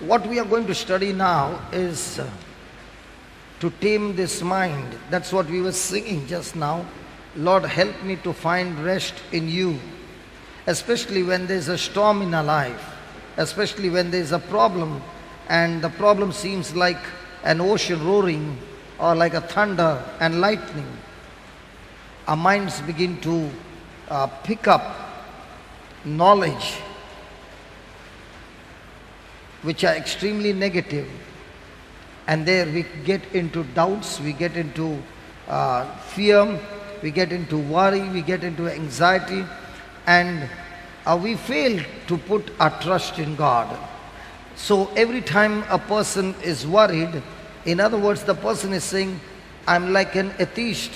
What we are going to study now is to tame this mind. That's what we were singing just now. Lord, help me to find rest in you, especially when there's a storm in our life, especially when there's a problem and the problem seems like an ocean roaring or like a thunder and lightning. Our minds begin to pick up knowledge which are extremely negative, and there we get into doubts, we get into fear, we get into worry, we get into anxiety, and we fail to put our trust in God. So every time a person is worried, in other words, the person is saying, I'm like an atheist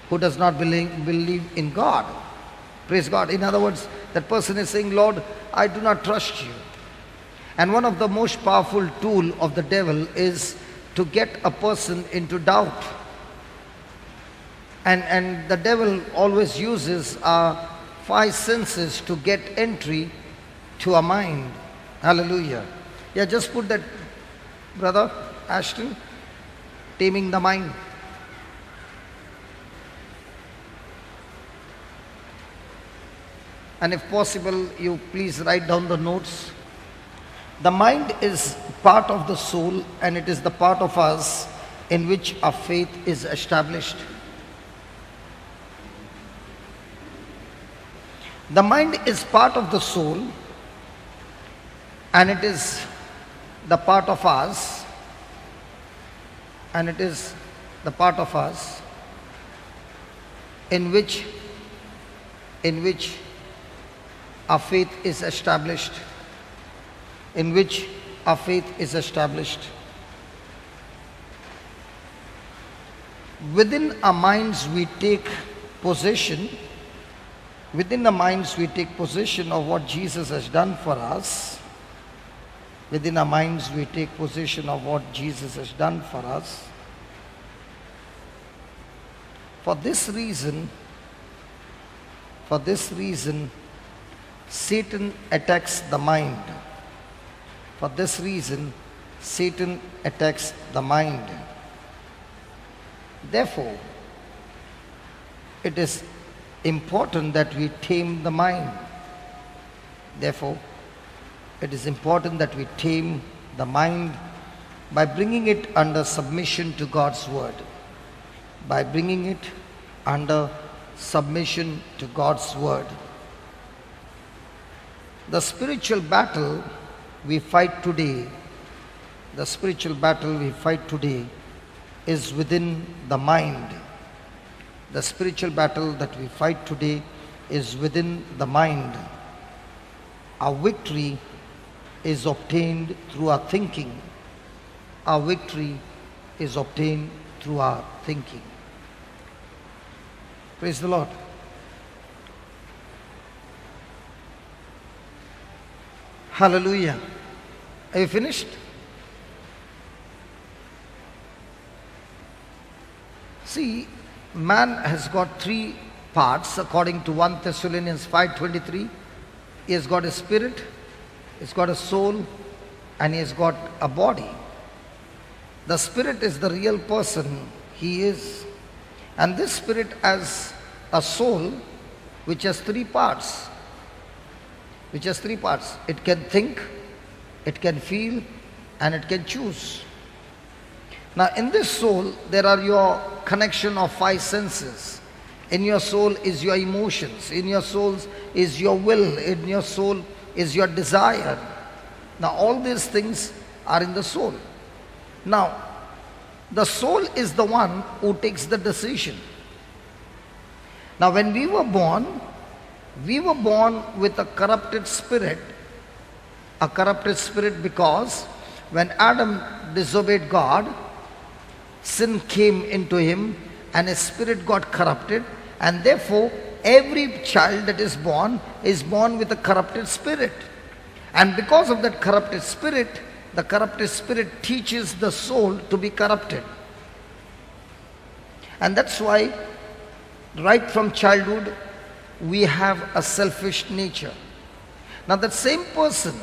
who does not believe in God. Praise God. In other words, that person is saying, Lord, I do not trust you. And one of the most powerful tool of the devil is to get a person into doubt. And the devil always uses our five senses to get entry to our mind. Hallelujah. Yeah, just put that, Brother Ashton, taming the mind. And if possible, you please write down the notes. The mind is part of the soul, and it is the part of us in which our faith is established. The mind is part of the soul, and it is the part of us, and it is the part of us in which our faith is established. In which our faith is established. Within our minds we take possession. Within our minds we take possession of what Jesus has done for us. Within our minds we take possession of what Jesus has done for us. For this reason, Satan attacks the mind. For this reason, Satan attacks the mind. Therefore, it is important that we tame the mind. Therefore, it is important that we tame the mind by bringing it under submission to God's word. By bringing it under submission to God's word. The spiritual battle we fight today, is within the mind. The spiritual battle that we fight today is within the mind. Our victory is obtained through our thinking. Our victory is obtained through our thinking. Praise the Lord. Hallelujah. Are you finished? See, man has got three parts according to 1 Thessalonians 5:23. He has got a spirit, he's got a soul, and he has got a body. The spirit is the real person he is. And this spirit has a soul which has three parts. It can think, it can feel, and it can choose. Now in this soul, there are your connection of five senses. In your soul is your emotions. In your soul is your will. In your soul is your desire. Now all these things are in the soul. Now, the soul is the one who takes the decision. Now when we were born with a corrupted spirit because when Adam disobeyed God, sin came into him and his spirit got corrupted, and therefore every child that is born with a corrupted spirit. And because of that corrupted spirit, the corrupted spirit teaches the soul to be corrupted. And that's why right from childhood we have a selfish nature. Now that same person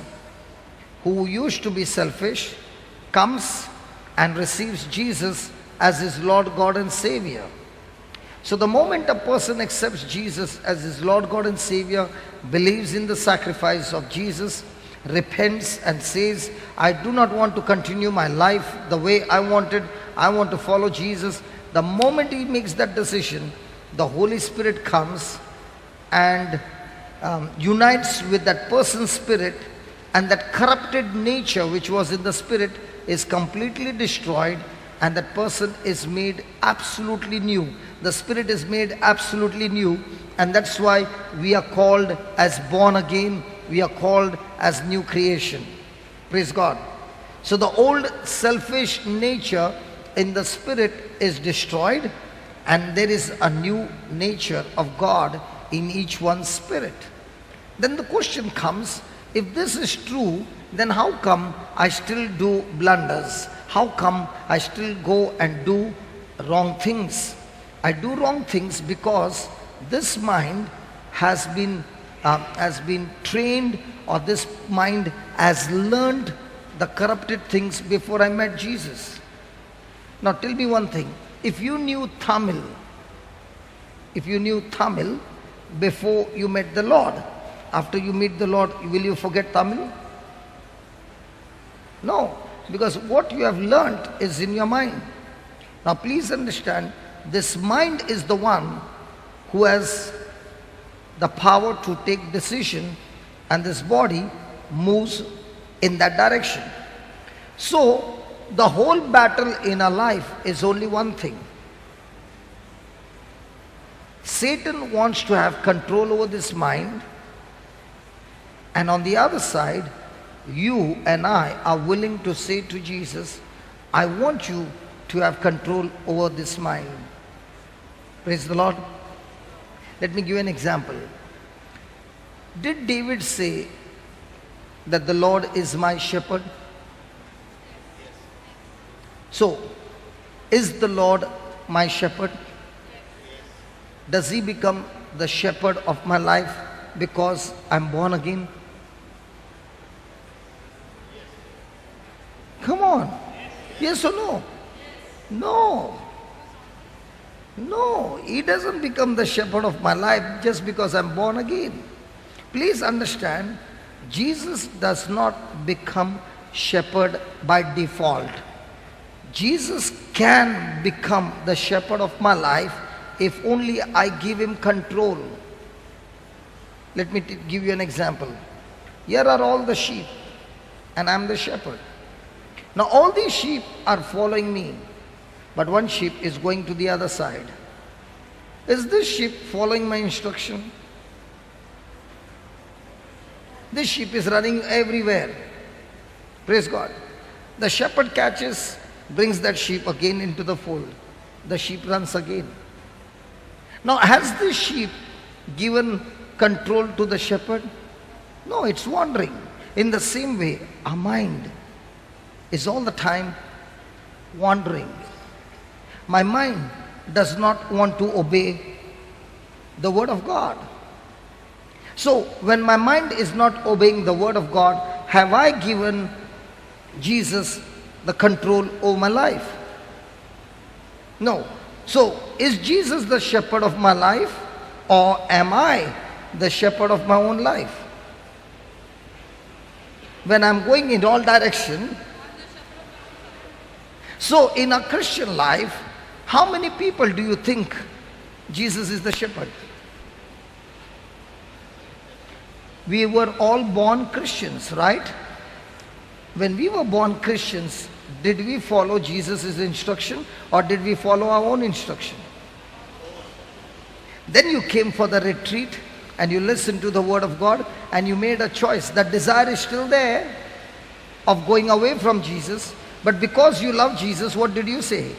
who used to be selfish, comes and receives Jesus as his Lord, God and Savior. So the moment a person accepts Jesus as his Lord, God and Savior, believes in the sacrifice of Jesus, repents and says, I do not want to continue my life the way I wanted, I want to follow Jesus. The moment he makes that decision, the Holy Spirit comes and unites with that person's spirit, and that corrupted nature which was in the spirit is completely destroyed, and that person is made absolutely new. The spirit is made absolutely new, and that's why we are called as born again. We are called as new creation. Praise God. So the old selfish nature in the spirit is destroyed, and there is a new nature of God in each one's spirit. Then the question comes, if this is true, then how come I still do blunders? How come I still go and do wrong things? I do wrong things because this mind has been trained, or this mind has learned the corrupted things before I met Jesus. Now tell me one thing. If you knew Tamil before you met the Lord, after you meet the Lord, will you forget Tamil? No, because what you have learnt is in your mind. Now please understand, this mind is the one who has the power to take decision, and this body moves in that direction. So the whole battle in our life is only one thing. Satan wants to have control over this mind, and on the other side, you and I are willing to say to Jesus, I want you to have control over this mind. Praise the Lord. Let me give you an example. Did David say that the Lord is my shepherd? So, is the Lord my shepherd? Does he become the shepherd of my life because I'm born again? Come on. Yes or no? No. No, he doesn't become the shepherd of my life just because I'm born again. Please understand, Jesus does not become shepherd by default. Jesus can become the shepherd of my life if only I give him control. Let me give you an example. Here are all the sheep, and I'm the shepherd. Now all these sheep are following me, but one sheep is going to the other side. Is this sheep following my instruction? This sheep is running everywhere. Praise God. The shepherd catches, brings that sheep again into the fold. The sheep runs again. Now has this sheep given control to the shepherd? No, it's wandering. In the same way, our mind is all the time wandering. My mind does not want to obey the word of God. So when my mind is not obeying the word of God, have I given Jesus the control over my life? No. So is Jesus the shepherd of my life, or am I the shepherd of my own life? When I'm going in all direction. So in a Christian life, how many people do you think Jesus is the shepherd? We were all born Christians, right? When we were born Christians, did we follow Jesus' instruction, or did we follow our own instruction? Then you came for the retreat and you listened to the word of God and you made a choice. That desire is still there of going away from Jesus. But because you love Jesus, what did you say?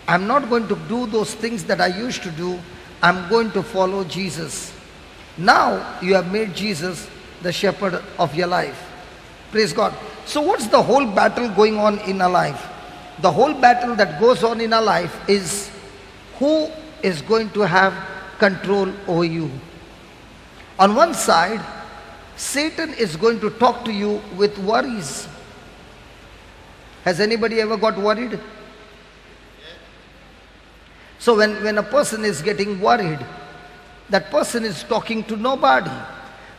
I'm not going to do those things that I used to do. I'm going to follow Jesus. Now you have made Jesus the shepherd of your life. Praise God. So what's the whole battle going on in our life? The whole battle that goes on in our life is who is going to have control over you. On one side, Satan is going to talk to you with worries. Has anybody ever got worried? So when a person is getting worried, that person is talking to nobody.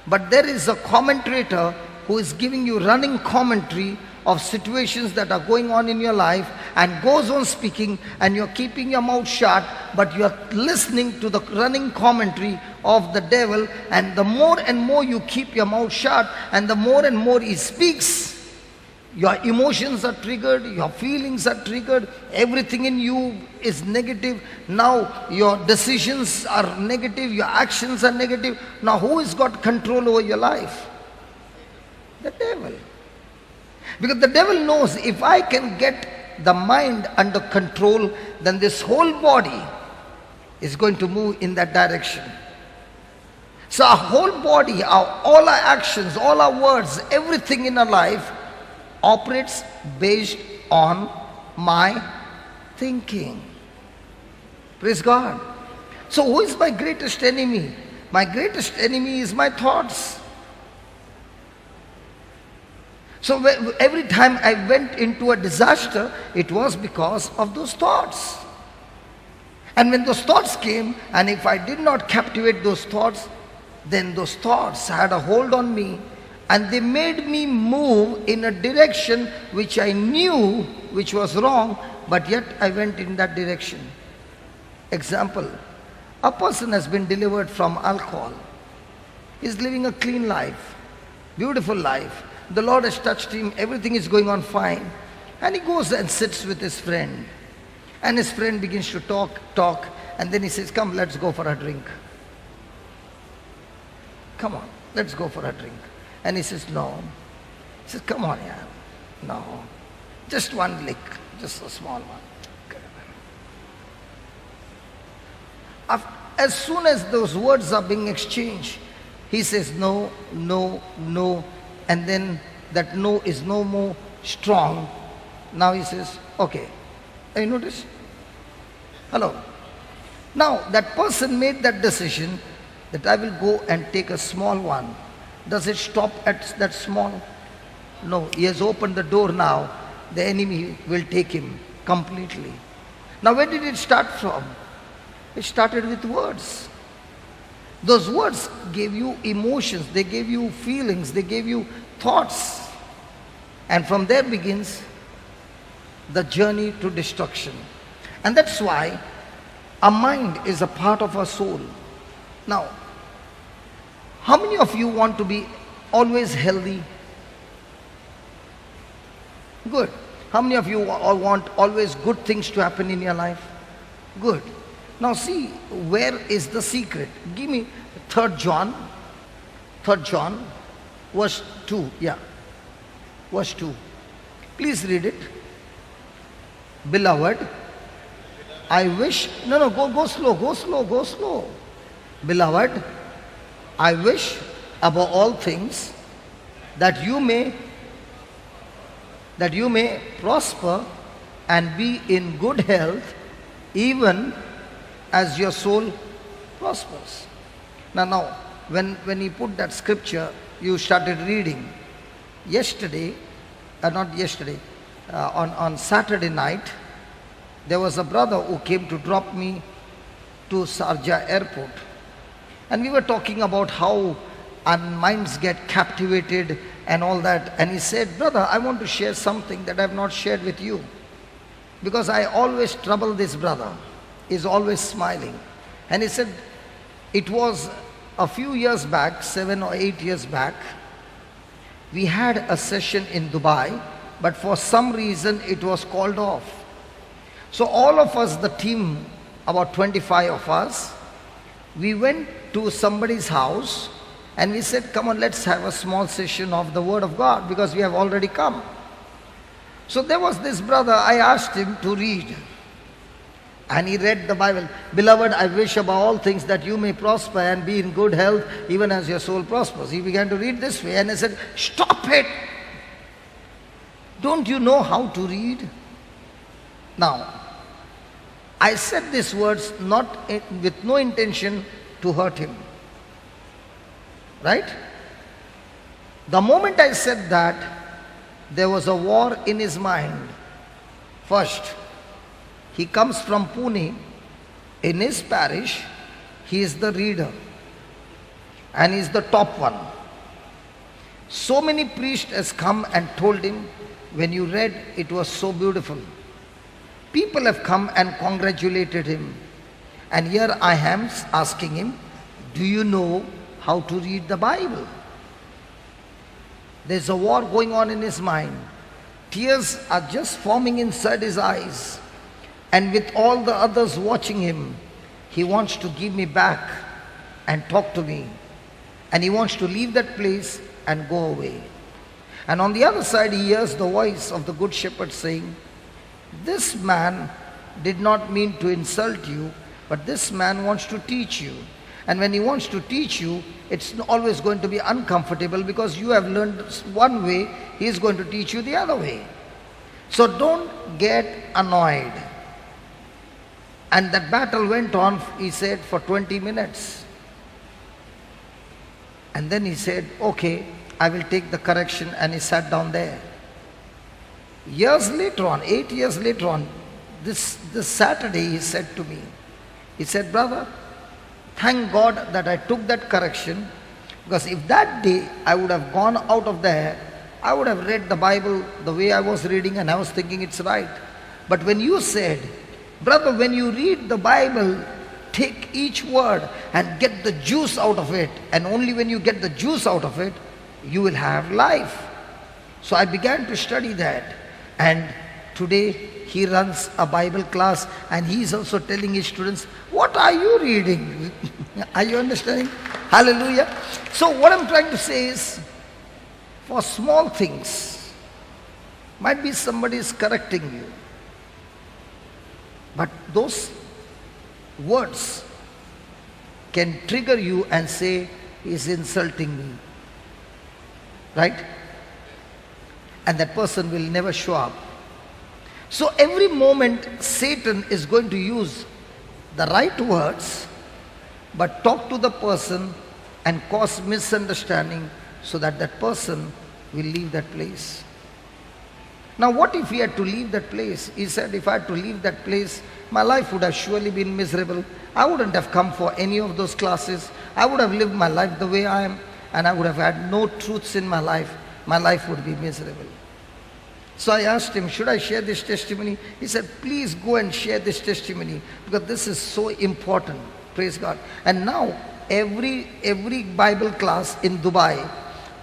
But there is a commentator who is giving you running commentary of situations that are going on in your life and goes on speaking, and you're keeping your mouth shut, but you're listening to the running commentary of the devil. And the more and more you keep your mouth shut and the more and more he speaks, your emotions are triggered, your feelings are triggered, everything in you is negative. Now your decisions are negative, your actions are negative. Now who has got control over your life? The devil. Because the devil knows, if I can get the mind under control, then this whole body is going to move in that direction. So our whole body, all our actions, all our words, everything in our life operates based on my thinking. Praise God. So who is my greatest enemy? My greatest enemy is my thoughts. So every time I went into a disaster, it was because of those thoughts. And when those thoughts came, and if I did not captivate those thoughts, then those thoughts had a hold on me, and they made me move in a direction which I knew which was wrong, but yet I went in that direction. Example, a person has been delivered from alcohol. He's living a clean life, beautiful life. The Lord has touched him, everything is going on fine. And he goes and sits with his friend. And his friend begins to talk, and then he says, come, let's go for a drink. Come on, let's go for a drink. And he says, no. He says, come on, yeah. No. Just one lick, just a small one. As soon as those words are being exchanged, he says, no, no, no. And then that no is no more strong. Now he says, okay. Have you noticed? Hello. Now that person made that decision that I will go and take a small one. Does it stop at that small? No. He has opened the door now. The enemy will take him completely. Now where did it start from? It started with words. Those words gave you emotions, they gave you feelings, they gave you thoughts. And from there begins the journey to destruction. And that's why our mind is a part of our soul. Now, how many of you want to be always healthy? Good. How many of you want always good things to happen in your life? Good. Now see, where is the secret? Give me 3 John, verse 2, yeah, verse 2. Please read it. Beloved, I wish, go slow. Beloved, I wish above all things that you may prosper and be in good health, even as your soul prospers. Now, when he put that scripture, you started reading. On Saturday night, there was a brother who came to drop me to Sharjah airport. And we were talking about how our minds get captivated and all that. And he said, brother, I want to share something that I have not shared with you. Because I always trouble this brother. Is always smiling. And he said, it was a few years back, 7 or 8 years back, we had a session in Dubai, but for some reason it was called off. So all of us, the team, about 25 of us, we went to somebody's house and we said, come on, let's have a small session of the Word of God, because we have already come. So there was this brother, I asked him to read. And he read the Bible. Beloved, I wish above all things that you may prosper and be in good health, even as your soul prospers. He began to read this way, and I said, stop it. Don't you know how to read? Now, I said these words with no intention to hurt him. Right? The moment I said that, there was a war in his mind. First, he comes from Pune. In his parish, he is the reader and he is the top one. So many priests has come and told him, when you read, it was so beautiful. People have come and congratulated him. And here I am asking him, do you know how to read the Bible? There's a war going on in his mind. Tears are just forming inside his eyes. And with all the others watching him, he wants to give me back and talk to me. And he wants to leave that place and go away. And on the other side, he hears the voice of the good shepherd saying, this man did not mean to insult you, but this man wants to teach you. And when he wants to teach you, it's always going to be uncomfortable because you have learned one way, he is going to teach you the other way. So don't get annoyed. And that battle went on, he said, for 20 minutes. And then he said, okay, I will take the correction, and he sat down there. Years later on, 8 years later on, this Saturday he said to me, he said, brother, thank God that I took that correction, because if that day I would have gone out of there, I would have read the Bible the way I was reading and I was thinking it's right. But when you said, brother, when you read the Bible, take each word and get the juice out of it, and only when you get the juice out of it, you will have life. So I began to study that, and today he runs a Bible class, and he is also telling his students, what are you reading? Are you understanding? Hallelujah. So what I'm trying to say is, for small things, might be somebody is correcting you, but those words can trigger you and say, he is insulting me. Right? And that person will never show up. So every moment Satan is going to use the right words, but talk to the person and cause misunderstanding so that that person will leave that place. Now what if he had to leave that place? He said, if I had to leave that place, my life would have surely been miserable. I wouldn't have come for any of those classes. I would have lived my life the way I am, and I would have had no truths in my life. My life would be miserable. So I asked him, should I share this testimony? He said, please go and share this testimony, because this is so important. Praise God. And now every Bible class in Dubai,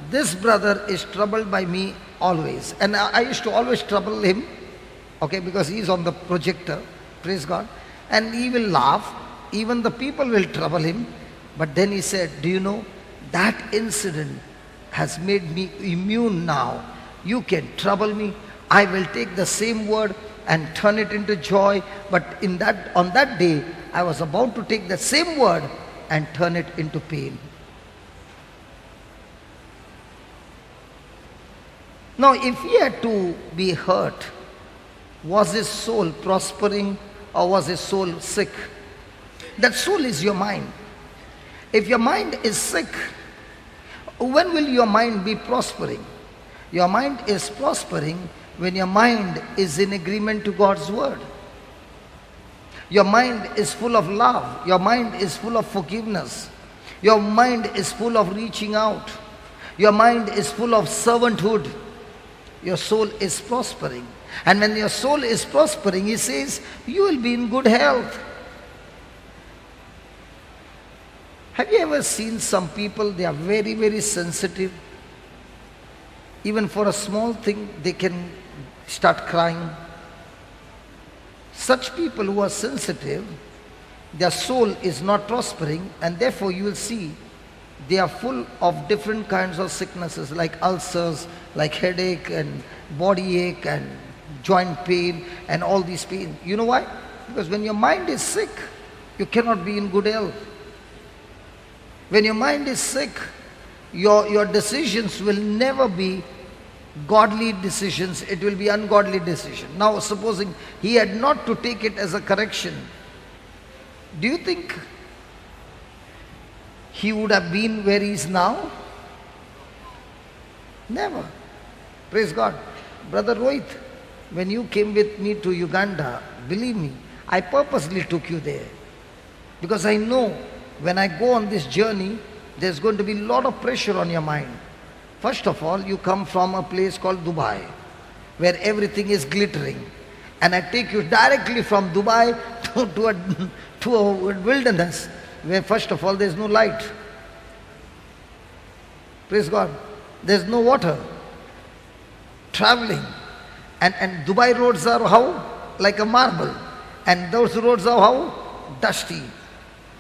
this brother is troubled by me always. And I used to always trouble him, okay, because he is on the projector. Praise God. And he will laugh. Even the people will trouble him. But then he said, do you know, that incident has made me immune now. You can trouble me. I will take the same word and turn it into joy. But on that day, I was about to take the same word and turn it into pain. Now, if he had to be hurt, was his soul prospering or was his soul sick? That soul is your mind. If your mind is sick, when will your mind be prospering? Your mind is prospering when your mind is in agreement to God's word. Your mind is full of love. Your mind is full of forgiveness. Your mind is full of reaching out. Your mind is full of servanthood. Your soul is prospering. And when your soul is prospering, he says, you will be in good health. Have you ever seen some people, they are very, very sensitive. Even for a small thing, they can start crying. Such people who are sensitive, their soul is not prospering, and therefore you will see they are full of different kinds of sicknesses, like ulcers, like headache and body ache and joint pain and all these pain. You know why? Because when your mind is sick, you cannot be in good health. When your mind is sick, your decisions will never be godly decisions, it will be ungodly decision. Now supposing he had not to take it as a correction, do you think he would have been where he is now? Never. Praise God. Brother Rohit, when you came with me to Uganda, believe me, I purposely took you there. Because I know when I go on this journey, there's going to be a lot of pressure on your mind. First of all, you come from a place called Dubai, where everything is glittering. And I take you directly from Dubai to a wilderness, where first of all, there's no light. Praise God. There's no water. Traveling. And Dubai roads are how? Like a marble. And those roads are how? Dusty.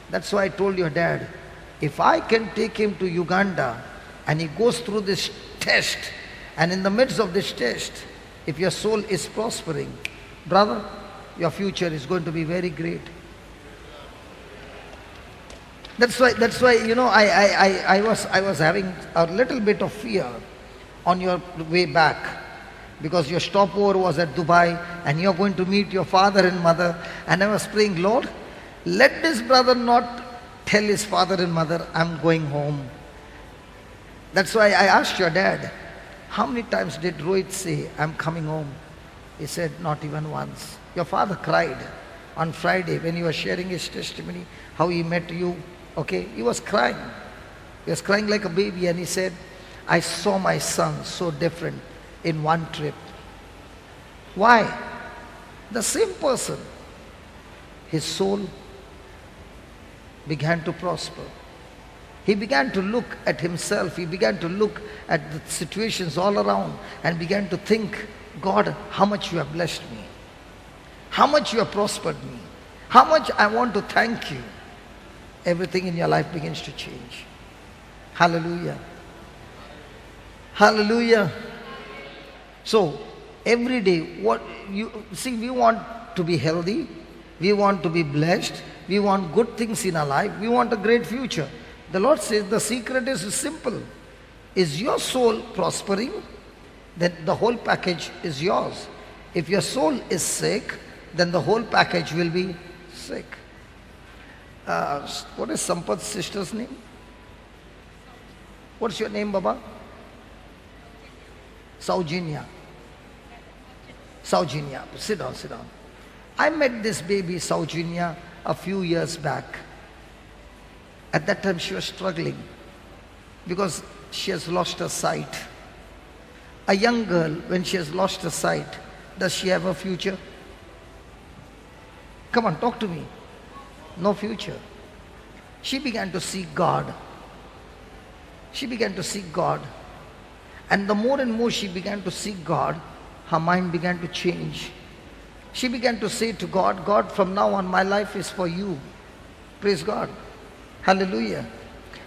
That's why I told your dad, if I can take him to Uganda and he goes through this test, and in the midst of this test, if your soul is prospering, brother, your future is going to be very great. That's why, you know, I was having a little bit of fear on your way back, because your stopover was at Dubai and you're going to meet your father and mother. And I was praying, Lord, let this brother not tell his father and mother, I'm going home. That's why I asked your dad, how many times did Rohit say, I'm coming home? He said, not even once. Your father cried on Friday when he was sharing his testimony, how he met you. Okay, he was crying. He was crying like a baby, and he said, I saw my son so different in one trip. Why? The same person, his soul began to prosper. He began to look at himself. He began to look at the situations all around and began to think, God, how much you have blessed me. How much you have prospered me. How much I want to thank you. Everything in your life begins to change. Hallelujah. Hallelujah. So, every day, what you see, we want to be healthy. We want to be blessed. We want good things in our life. We want a great future. The Lord says the secret is simple. Is your soul prospering? Then the whole package is yours. If your soul is sick, then the whole package will be sick. What is Sampath's sister's name? What's your name, Baba? Saujanya. Saujanya. Sit down, sit down. I met this baby, Saujanya, a few years back. At that time she was struggling because she has lost her sight. A young girl, when she has lost her sight, does she have a future? Come on, talk to me. No future. She began to seek God. She began to seek God. And the more and more she began to seek God, her mind began to change. She began to say to God, God, from now on my life is for you. Praise God. Hallelujah.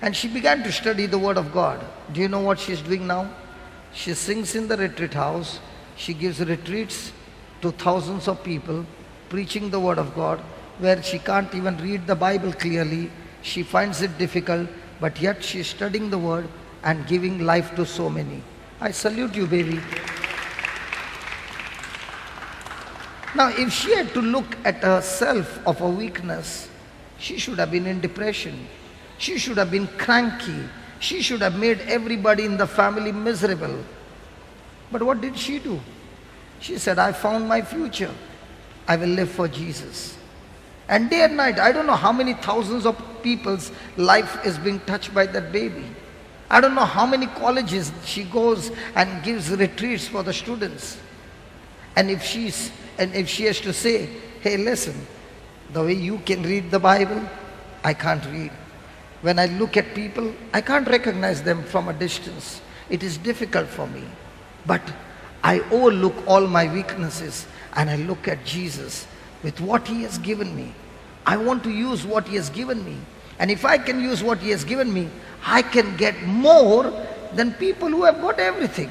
And she began to study the word of God. Do you know what she's doing now? She sings in the retreat house. She gives retreats to thousands of people, preaching the word of God, where she can't even read the Bible clearly. She finds it difficult, but yet she's studying the word and giving life to so many. I salute you, baby. Now, if she had to look at herself of a weakness, she should have been in depression. She should have been cranky. She should have made everybody in the family miserable. But what did she do? She said, I found my future. I will live for Jesus. And day and night, I don't know how many thousands of people's life is being touched by that baby. I don't know how many colleges she goes and gives retreats for the students. And if she has to say, hey, listen, the way you can read the Bible, I can't read. When I look at people, I can't recognize them from a distance. It is difficult for me. But I overlook all my weaknesses and I look at Jesus with what He has given me. I want to use what He has given me. And if I can use what He has given me, I can get more than people who have got everything.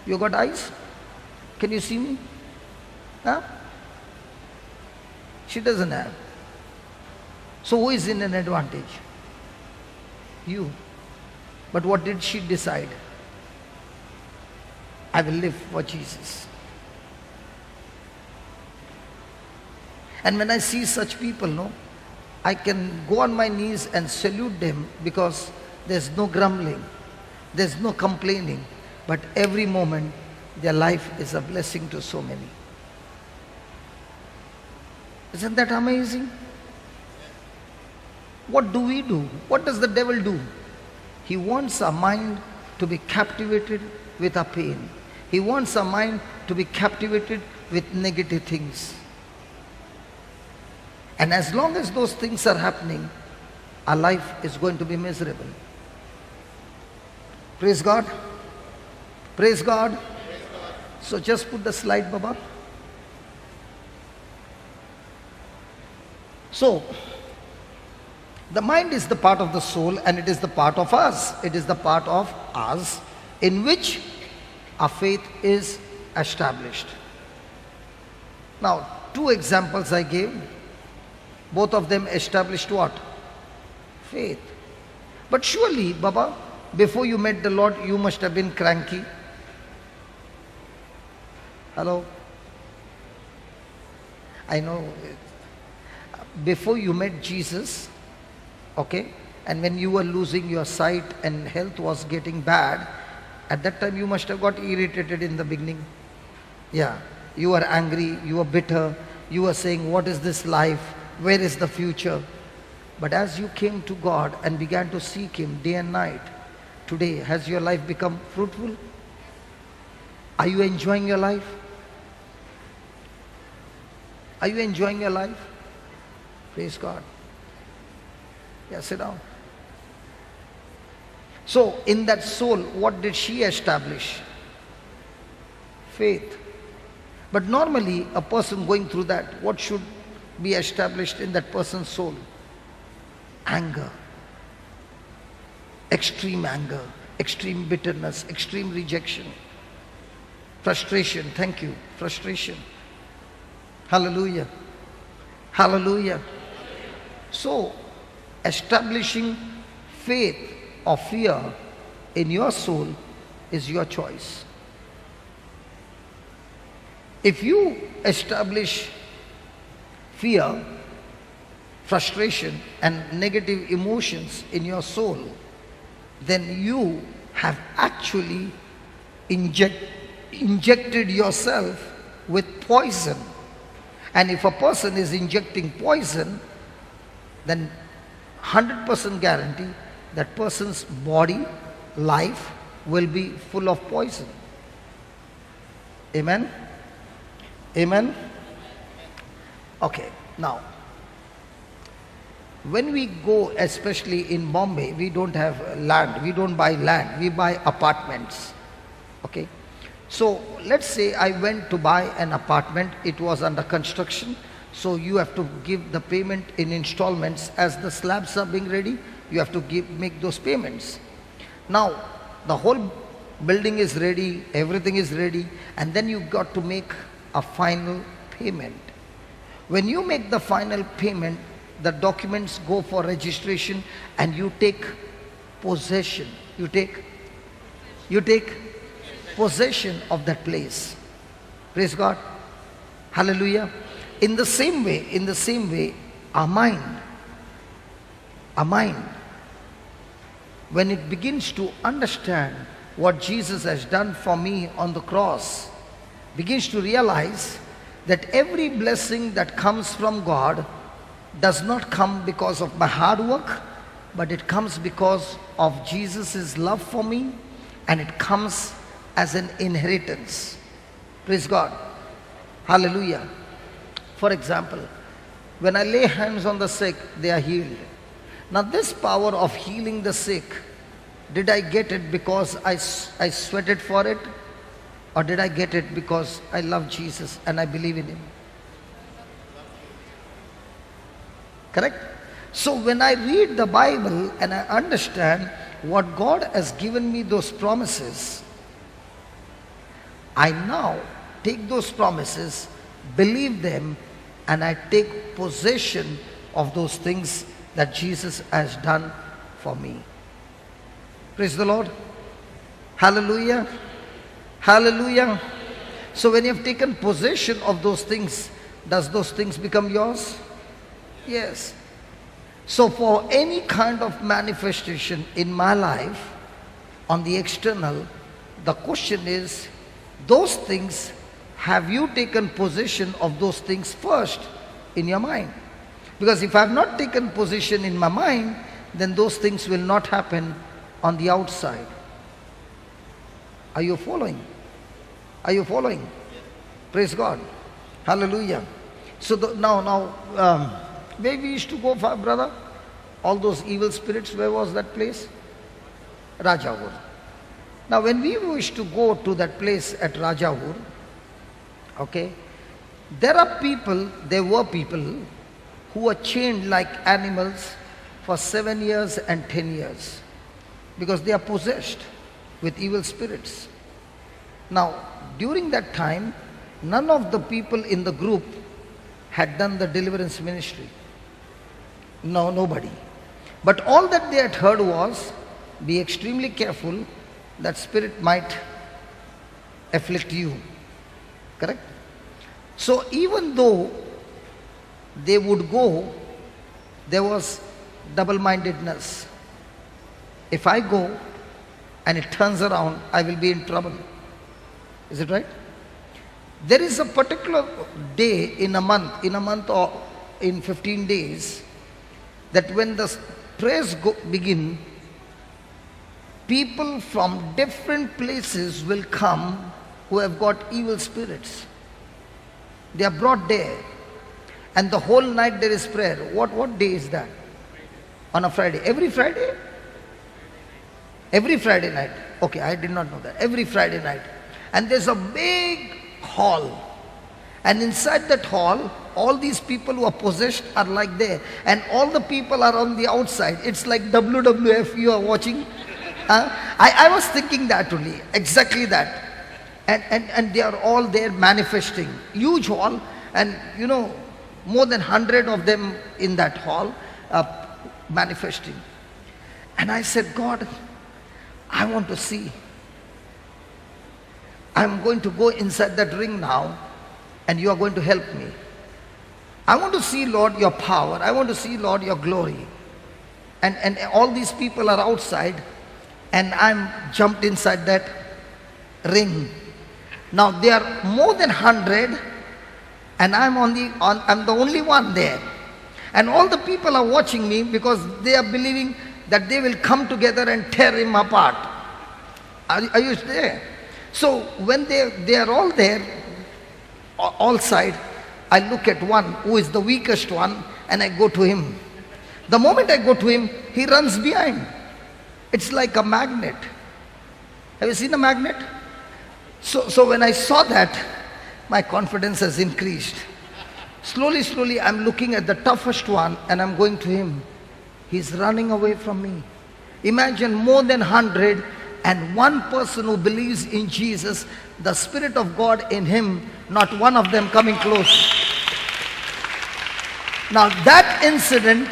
You got eyes? Can you see me? Huh? She doesn't have. So who is in an advantage? You. But what did she decide? I will live for Jesus. And when I see such people, no, I can go on my knees and salute them because there's no grumbling. There's no complaining, but every moment their life is a blessing to so many. Isn't that amazing? What do we do? What does the devil do? He wants our mind to be captivated with our pain. He wants our mind to be captivated with negative things. And as long as those things are happening, our life is going to be miserable. Praise God. Praise God. So just put the slide, Baba. So, the mind is the part of the soul, and it is the part of us. It is the part of us in which our faith is established. Now, two examples I gave. Both of them established what? Faith. But surely, Baba, before you met the Lord, you must have been cranky. Hello? I know. Before you met Jesus, okay, and when you were losing your sight and health was getting bad, at that time you must have got irritated in the beginning. Yeah, you were angry, you were bitter, you were saying, what is this life? Where is the future? But as you came to God and began to seek Him day and night, today, has your life become fruitful? Are you enjoying your life? Are you enjoying your life? Praise God. Yeah, sit down. So, in that soul, what did she establish? Faith. But normally, a person going through that, what should be established in that person's soul? Anger. Extreme anger, extreme bitterness, extreme rejection. Frustration, thank you, frustration. Hallelujah. Hallelujah. So, establishing faith or fear in your soul is your choice. If you establish fear, frustration and negative emotions in your soul, then you have actually injected yourself with poison. And if a person is injecting poison, then 100% guarantee that person's body, life will be full of poison. Amen? Amen? Okay, now, when we go, especially in Bombay, we don't have land, we don't buy land, we buy apartments. Okay? So, let's say I went to buy an apartment, it was under construction, so you have to give the payment in installments. As the slabs are being ready, you have to make those payments. Now, the whole building is ready, everything is ready, and then you got to make a final payment. When you make the final payment, the documents go for registration and you take possession. You take possession of that place. Praise God. Hallelujah. In the same way, our mind, when it begins to understand what Jesus has done for me on the cross, begins to realize that every blessing that comes from God does not come because of my hard work, but it comes because of Jesus' love for me, and it comes as an inheritance. Praise God. Hallelujah. For example, when I lay hands on the sick, they are healed. Now this power of healing the sick, did I get it because I sweated for it? Or did I get it because I love Jesus and I believe in Him? Correct? So when I read the Bible and I understand what God has given me those promises, I now take those promises, believe them, and I take possession of those things that Jesus has done for me. Praise the Lord. Hallelujah. Hallelujah. So when you have taken possession of those things, does those things become yours? Yes. So for any kind of manifestation in my life, on the external. The question is, those things, have you taken possession of those things first in your mind? Because if I have not taken possession in my mind, then those things will not happen on the outside. Are you following? Are you following? Praise God. Hallelujah. So where we used to go, brother? All those evil spirits, where was that place? Rajahur. Now when we used to go to that place at Rajahur, okay, there were people who were chained like animals for 7 years and 10 years because they are possessed with evil spirits. Now, during that time, none of the people in the group had done the deliverance ministry. No, nobody. But all that they had heard was, be extremely careful, that spirit might afflict you. Correct? So even though they would go, there was double-mindedness. If I go and it turns around, I will be in trouble. Is it right? There is a particular day in a month or in 15 days, that when the prayers begin, people from different places will come who have got evil spirits. They are brought there. And the whole night there is prayer. What day is that? On a Friday. Every Friday? Every Friday night. Okay, I did not know that. Every Friday night. And there's a big hall. And inside that hall, all these people who are possessed are like there. And all the people are on the outside. It's like WWF you are watching. I was thinking that only. Exactly that. And they are all there manifesting. Huge hall. And you know, more than 100 of them in that hall manifesting. And I said, God, I want to see. I'm going to go inside that ring now, and you are going to help me. I want to see, Lord, your power. I want to see, Lord, your glory. And all these people are outside, and I'm jumped inside that ring. Now there are more than 100, and I'm the only one there. And all the people are watching me because they are believing that they will come together and tear him apart. Are you there? So when they are all there, all side, I look at one who is the weakest one and I go to him. The moment I go to him, he runs behind. It's like a magnet. Have you seen a magnet? So when I saw that, my confidence has increased. Slowly, I'm looking at the toughest one and I'm going to him. He's running away from me. Imagine more than 100 and one person who believes in Jesus, the Spirit of God in him, not one of them coming close. Now that incident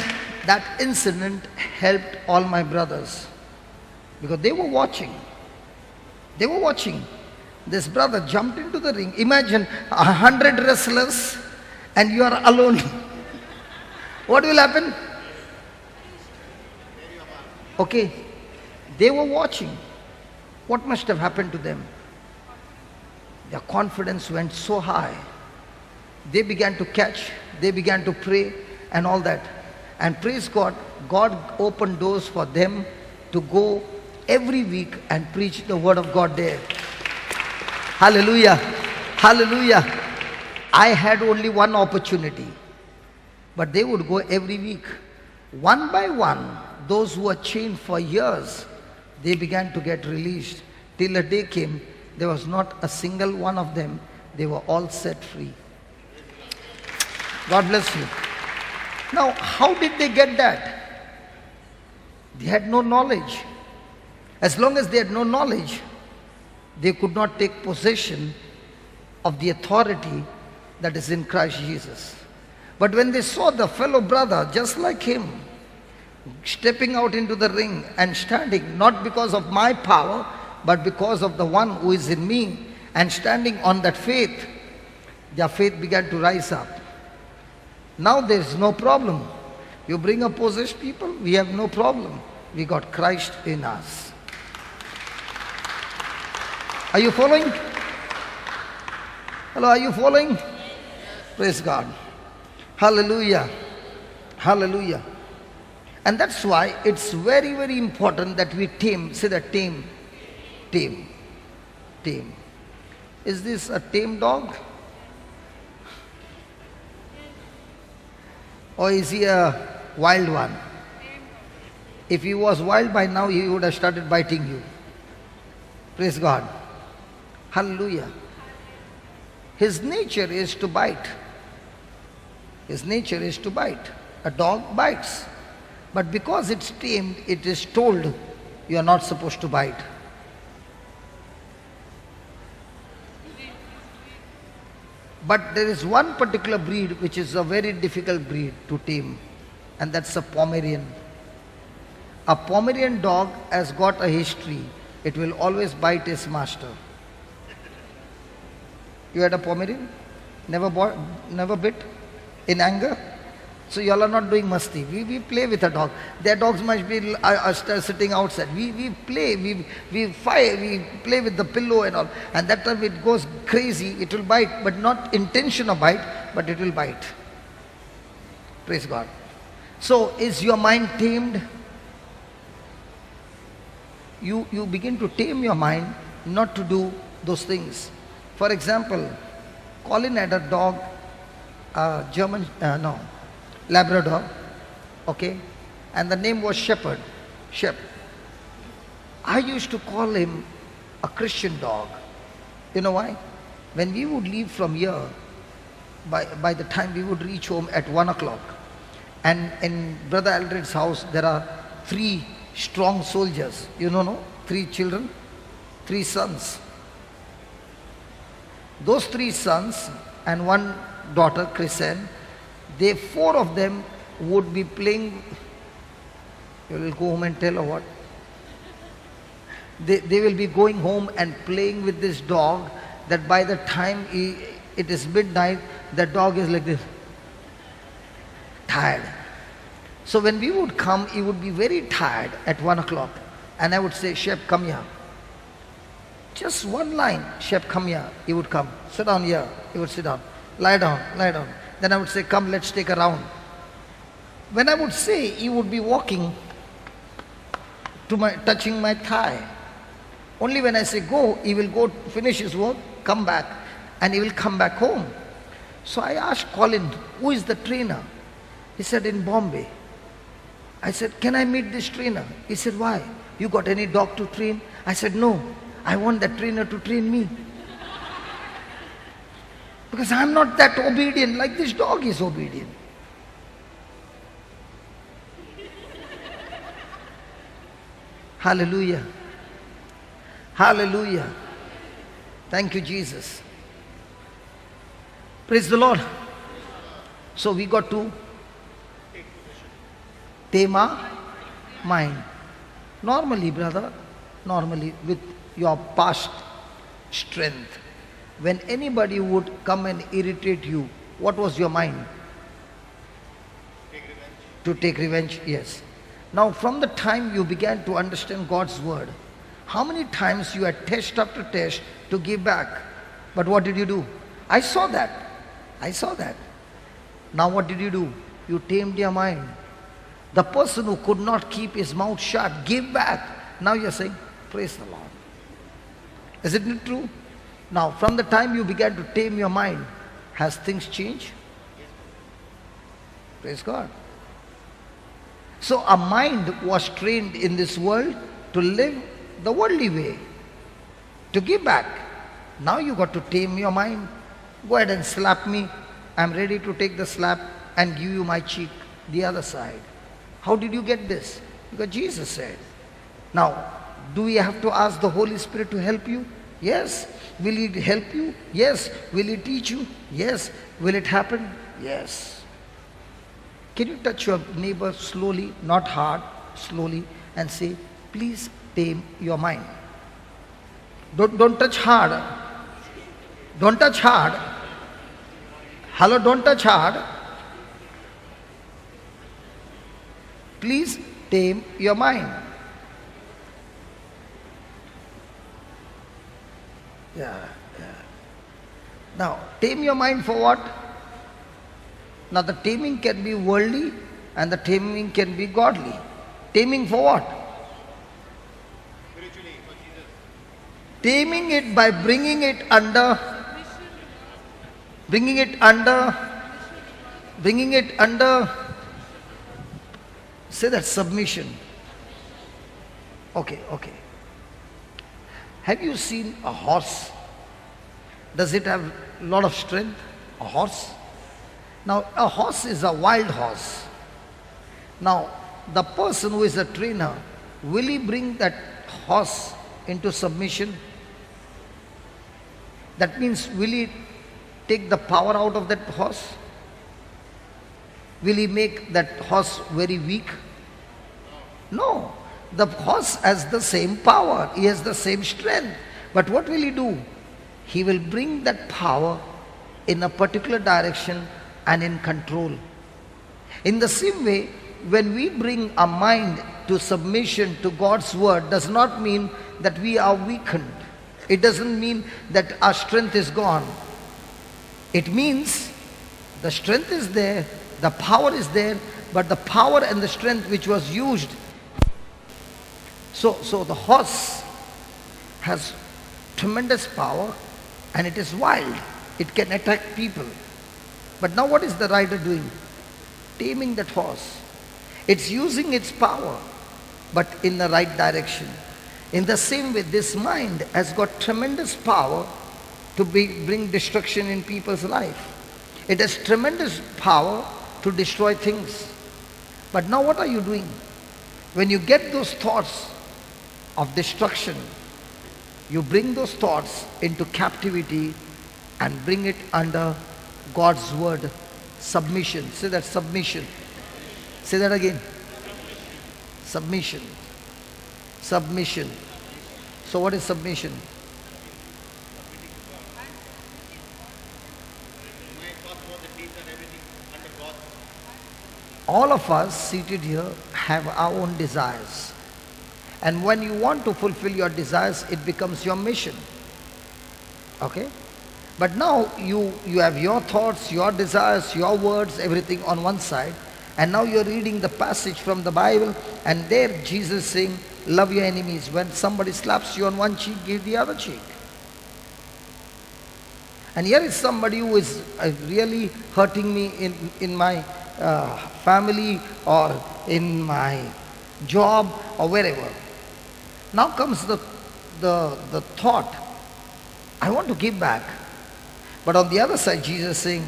helped all my brothers because they were watching. They were watching. This brother jumped into the ring. Imagine 100 wrestlers and you are alone. What will happen? Okay, they were watching. What must have happened to them? Their confidence went so high. They began to catch, they began to pray and all that. And praise God, God opened doors for them to go every week and preach the word of God there. Hallelujah. Hallelujah. I had only one opportunity, but they would go every week. One by one, those who were chained for years, they began to get released. Till a day came, there was not a single one of them. They were all set free. God bless you. Now, how did they get that? They had no knowledge. As long as they had no knowledge, they could not take possession of the authority that is in Christ Jesus. But when they saw the fellow brother, just like him, stepping out into the ring and standing, not because of my power, but because of the one who is in me, and standing on that faith, their faith began to rise up. Now there is no problem. You bring a possessed people, we have no problem. We got Christ in us. Are you following? Hello, are you following? Praise God. Hallelujah. Hallelujah. And that's why it's very, very important that we tame. Say that, tame. Tame. Tame. Is this a tame dog? Or is he a wild one? If he was wild by now, he would have started biting you. Praise God. Hallelujah. His nature is to bite. His nature is to bite. A dog bites. But because it's tamed, it is told you are not supposed to bite. But there is one particular breed which is a very difficult breed to tame, and that's a Pomeranian. A Pomeranian dog has got a history. It will always bite its master. You had a Pomeranian? Never bit? In anger? So you all are not doing masti. We play with a dog. Their dogs must be sitting outside. We play, we fight, we play with the pillow and all. And that time it goes crazy, it will bite, but not intention of bite, but it will bite. Praise God. So is your mind tamed? You begin to tame your mind not to do those things. For example, Colin had a dog, Labrador, okay, and the name was Shepherd, Shep. I used to call him a Christian dog. You know why? When we would leave from here, by the time we would reach home at 1 o'clock, and in Brother Aldred's house there are 3 strong soldiers, you know, no? 3 children, 3 sons. Those 3 sons and 1 daughter, Chrisen, 4 of them would be playing. You will go home and tell or what? They will be going home and playing with this dog, that by the time it is midnight, the dog is like this, tired. So when we would come, he would be very tired at 1 o'clock. And I would say, Shep, come here. Just one line, Shep, come here. He would come. Sit down here. He would sit down. Lie down, lie down. Then I would say, come, let's take a round. When I would say, he would be walking to touching my thigh. Only when I say go, he will go finish his work, come back, and he will come back home. So I asked Colin, who is the trainer? He said, in Bombay. I said, can I meet this trainer? He said, why? You got any dog to train? I said, no, I want that trainer to train me. Because I'm not that obedient like this dog is obedient. Hallelujah. Hallelujah. Thank you, Jesus. Praise the Lord. So we got to tame our mind. Normally, brother, normally with your past strength, when anybody would come and irritate you, what was your mind? To take revenge, yes. Now from the time you began to understand God's word, how many times you had test after test to give back? But what did you do? I saw that. I saw that. Now what did you do? You tamed your mind. The person who could not keep his mouth shut, give back. Now you're saying, praise the Lord. Isn't it true? Now, from the time you began to tame your mind, has things changed? Praise God. So a mind was trained in this world to live the worldly way, to give back. Now you got to tame your mind. Go ahead and slap me. I'm ready to take the slap and give you my cheek, the other side. How did you get this? Because Jesus said. Now, do we have to ask the Holy Spirit to help you? Yes. Will He help you? Yes. Will He teach you? Yes. Will it happen? Yes. Can you touch your neighbor slowly, not hard, slowly, and say, please tame your mind. Don't touch hard. Don't touch hard. Hello, don't touch hard. Please tame your mind. Yeah, yeah. Now, tame your mind for what? Now, the taming can be worldly and the taming can be godly. Taming for what? Spiritually, for Jesus. Taming it by bringing it under, bringing it under, bringing it under, say that, submission. Okay, okay. Have you seen a horse? Does it have a lot of strength? A horse? Now, a horse is a wild horse. Now, the person who is a trainer, will he bring that horse into submission? That means, will he take the power out of that horse? Will he make that horse very weak? No. The horse has the same power. He has the same strength. But what will he do? He will bring that power in a particular direction and in control. In the same way, when we bring our mind to submission to God's word, does not mean that we are weakened. It doesn't mean that our strength is gone. It means the strength is there, the power is there, but the power and the strength which was used. So the horse has tremendous power and it is wild. It can attack people. But now what is the rider doing? Taming that horse. It's using its power, but in the right direction. In the same way, this mind has got tremendous power to bring destruction in people's life. It has tremendous power to destroy things. But now what are you doing? When you get those thoughts of destruction, you bring those thoughts into captivity and bring it under God's word. Submission. Say that, submission. Say that again. Submission. Submission. So what is submission? All of us seated here have our own desires. And when you want to fulfill your desires, it becomes your mission. Okay? But now you have your thoughts, your desires, your words, everything on one side. And now you're reading the passage from the Bible, and there Jesus saying, love your enemies. When somebody slaps you on one cheek, give the other cheek. And here is somebody who is really hurting me in my family or in my job or wherever. Now comes the thought, I want to give back. But on the other side, Jesus is saying,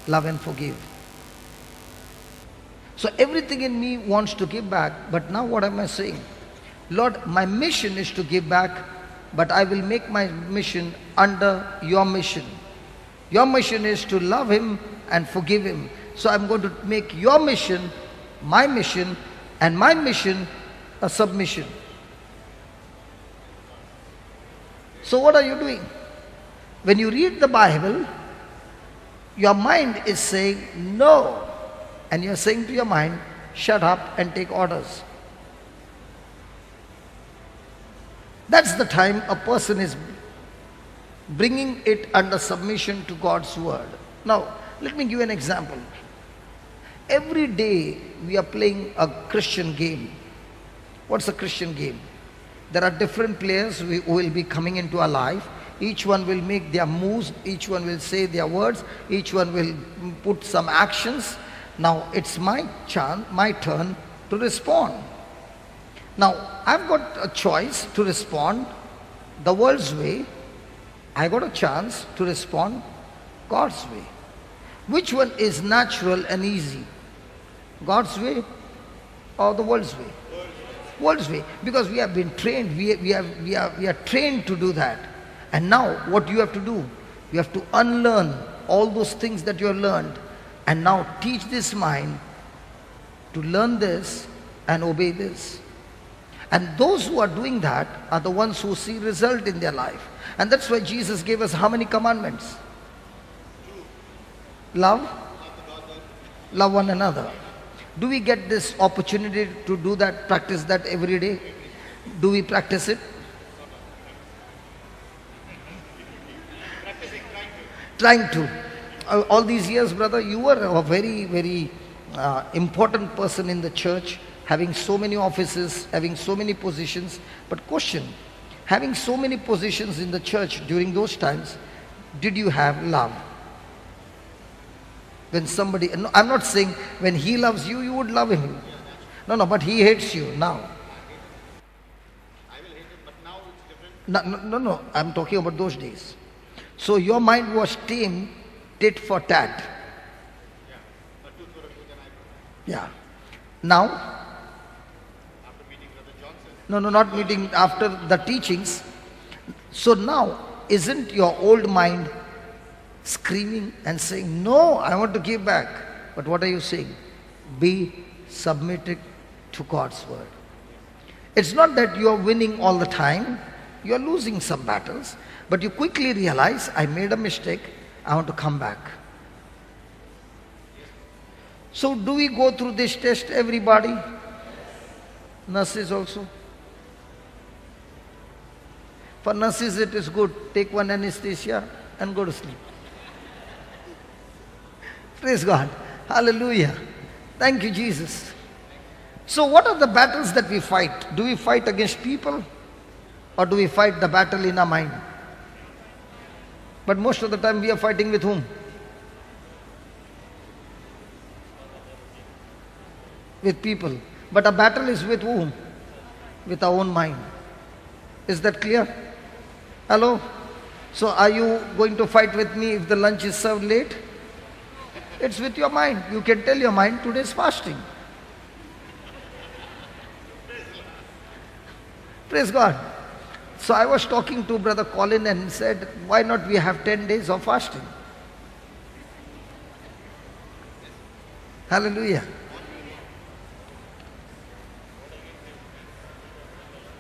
love and forgive. So everything in me wants to give back, but now what am I saying? Lord, my mission is to give back, but I will make my mission under your mission. Your mission is to love him and forgive him. So I'm going to make your mission, and my mission a submission. So what are you doing? When you read the Bible, your mind is saying no. And you're saying to your mind, shut up and take orders. That's the time a person is bringing it under submission to God's word. Now, let me give you an example. Every day we are playing a Christian game. What's a Christian game? There are different players who will be coming into our life. Each one will make their moves, each one will say their words, each one will put some actions. Now it's my turn to respond. Now I've got a choice to respond the world's way. I got a chance to respond God's way. Which one is natural and easy? God's way or the world's way? World's way. Because we have been trained, we are trained to do that. And now what you have to do? You have to unlearn all those things that you have learned, and now teach this mind to learn this and obey this. And those who are doing that are the ones who see result in their life. And that's why Jesus gave us how many commandments? Love one another. Do we get this opportunity to do that, practice that every day? Do we practice it? Trying to. All these years, brother, you were a very, very important person in the church, having so many offices, having so many positions. But question, having so many positions in the church during those times, did you have love? When somebody, no, I'm not saying when he loves you, you would love him. No, but he hates you now. I will hate him, but now it's different. No, I'm talking about those days. So your mind was tamed, tit for tat. Yeah, a tooth for a tooth and eye for Yeah. Now, after meeting Brother Johnson. no, not meeting after the teachings. So now, isn't your old mind screaming and saying, no, I want to give back. But what are you saying? Be submitted to God's word. It's not that you are winning all the time. You are losing some battles. But you quickly realize, I made a mistake. I want to come back. So do we go through this test, everybody? Nurses also? For nurses it is good. Take one anesthesia and go to sleep. Praise God. Hallelujah. Thank you, Jesus. So what are the battles that we fight? Do we fight against people? Or do we fight the battle in our mind? But most of the time we are fighting with whom? With people. But a battle is with whom? With our own mind. Is that clear? Hello? So are you going to fight with me if the lunch is served late? It's with your mind. You can tell your mind today is fasting. Praise God. So I was talking to Brother Colin and said, why not we have 10 days of fasting? Hallelujah.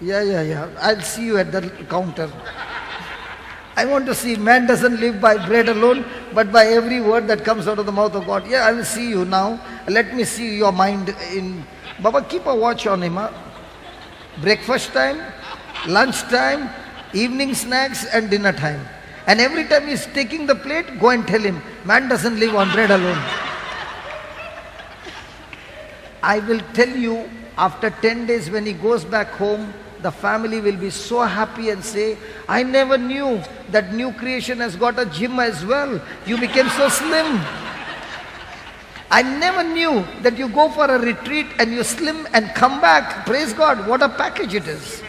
Yeah. I'll see you at the counter. I want to see man doesn't live by bread alone, but by every word that comes out of the mouth of God. Yeah, I will see you now. Let me see your mind in. Baba, keep a watch on him. Huh? Breakfast time, lunch time, evening snacks and dinner time. And every time he's taking the plate, go and tell him, man doesn't live on bread alone. I will tell you, after 10 days when he goes back home, the family will be so happy and say, I never knew that new creation has got a gym as well. You became so slim. I never knew that you go for a retreat and you slim and come back. Praise God, what a package it is.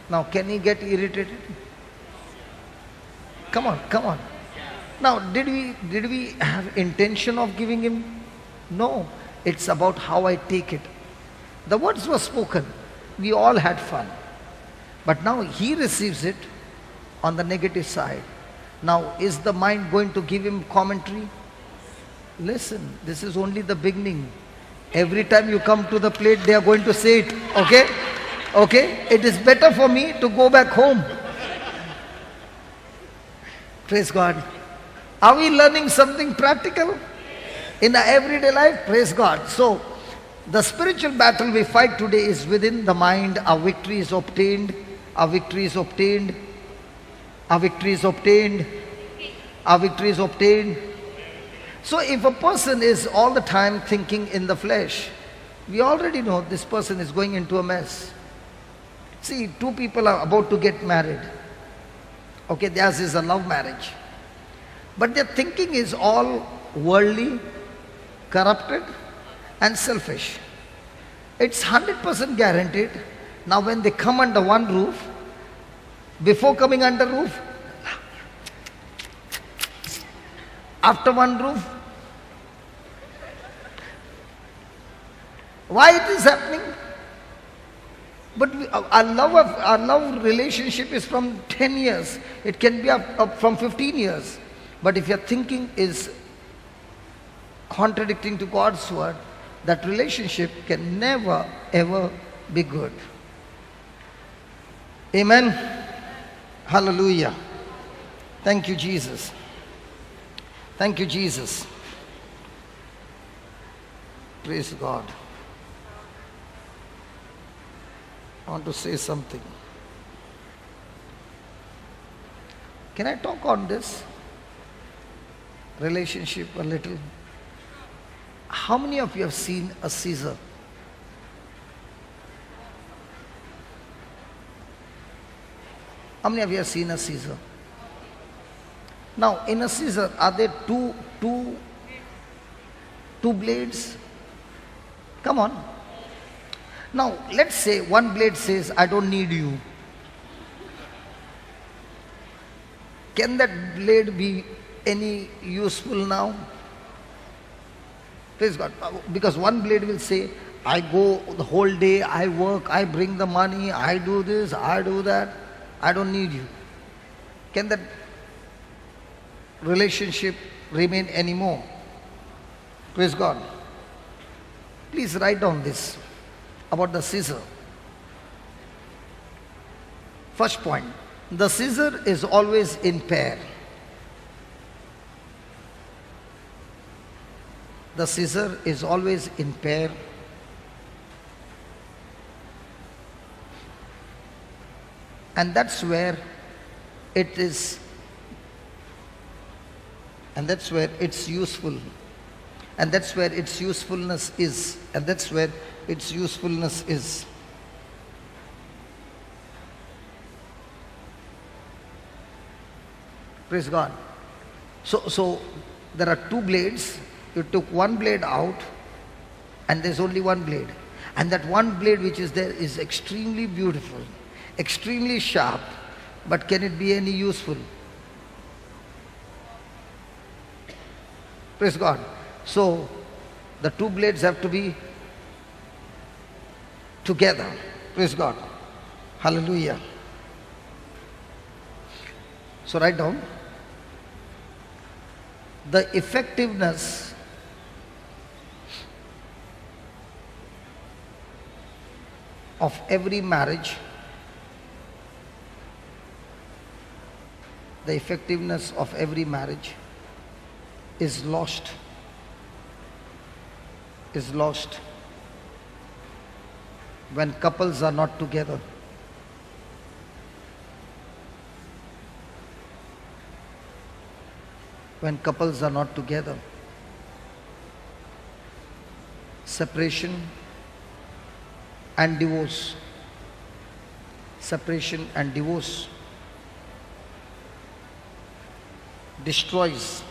Now, can he get irritated? Come on. Now, did we have intention of giving him? No. It's about how I take it. The words were spoken. We all had fun. But now he receives it on the negative side. Now, is the mind going to give him commentary? Listen, this is only the beginning. Every time you come to the plate, they are going to say it. Okay? It is better for me to go back home. Praise God. Are we learning something practical in our everyday life? Praise God. So, the spiritual battle we fight today is within the mind. Our victory is obtained. Our victory is obtained. Our victory is obtained. Our victory is obtained. So if a person is all the time thinking in the flesh, we already know this person is going into a mess. See, two people are about to get married. Okay, theirs is a love marriage. But their thinking is all worldly, corrupted, and selfish. It's 100% guaranteed. Now when they come under one roof, before coming under roof, after one roof, why it is happening? But our love relationship is from 10 years. It can be up from 15 years. But if your thinking is contradicting to God's word, that relationship can never ever be good. Amen. Hallelujah. Thank you, Jesus. Thank you, Jesus. Praise God. I want to say something. Can I talk on this relationship a little? How many of you have seen a Caesar? How many of you have seen a Caesar? Now, in a Caesar, are there two blades? Come on. Now, let's say one blade says, I don't need you. Can that blade be any useful now? Praise God. Because one blade will say, I go the whole day, I work, I bring the money, I do this, I do that, I don't need you. Can that relationship remain anymore? Praise God. Please write down this about the Caesar. First point, the Caesar is always in pair. The Caesar is always in pair. And that's where it is, and that's where it's useful. And that's where its usefulness is. And that's where its usefulness is. Praise God. So there are two blades. You took one blade out and there's only one blade. And that one blade which is there is extremely beautiful, extremely sharp. But can it be any useful? Praise God. So the two blades have to be together. Praise God. Hallelujah. So write down. The effectiveness of every marriage, the effectiveness of every marriage is lost when couples are not together. When couples are not together. Separation and divorce. Separation and divorce destroys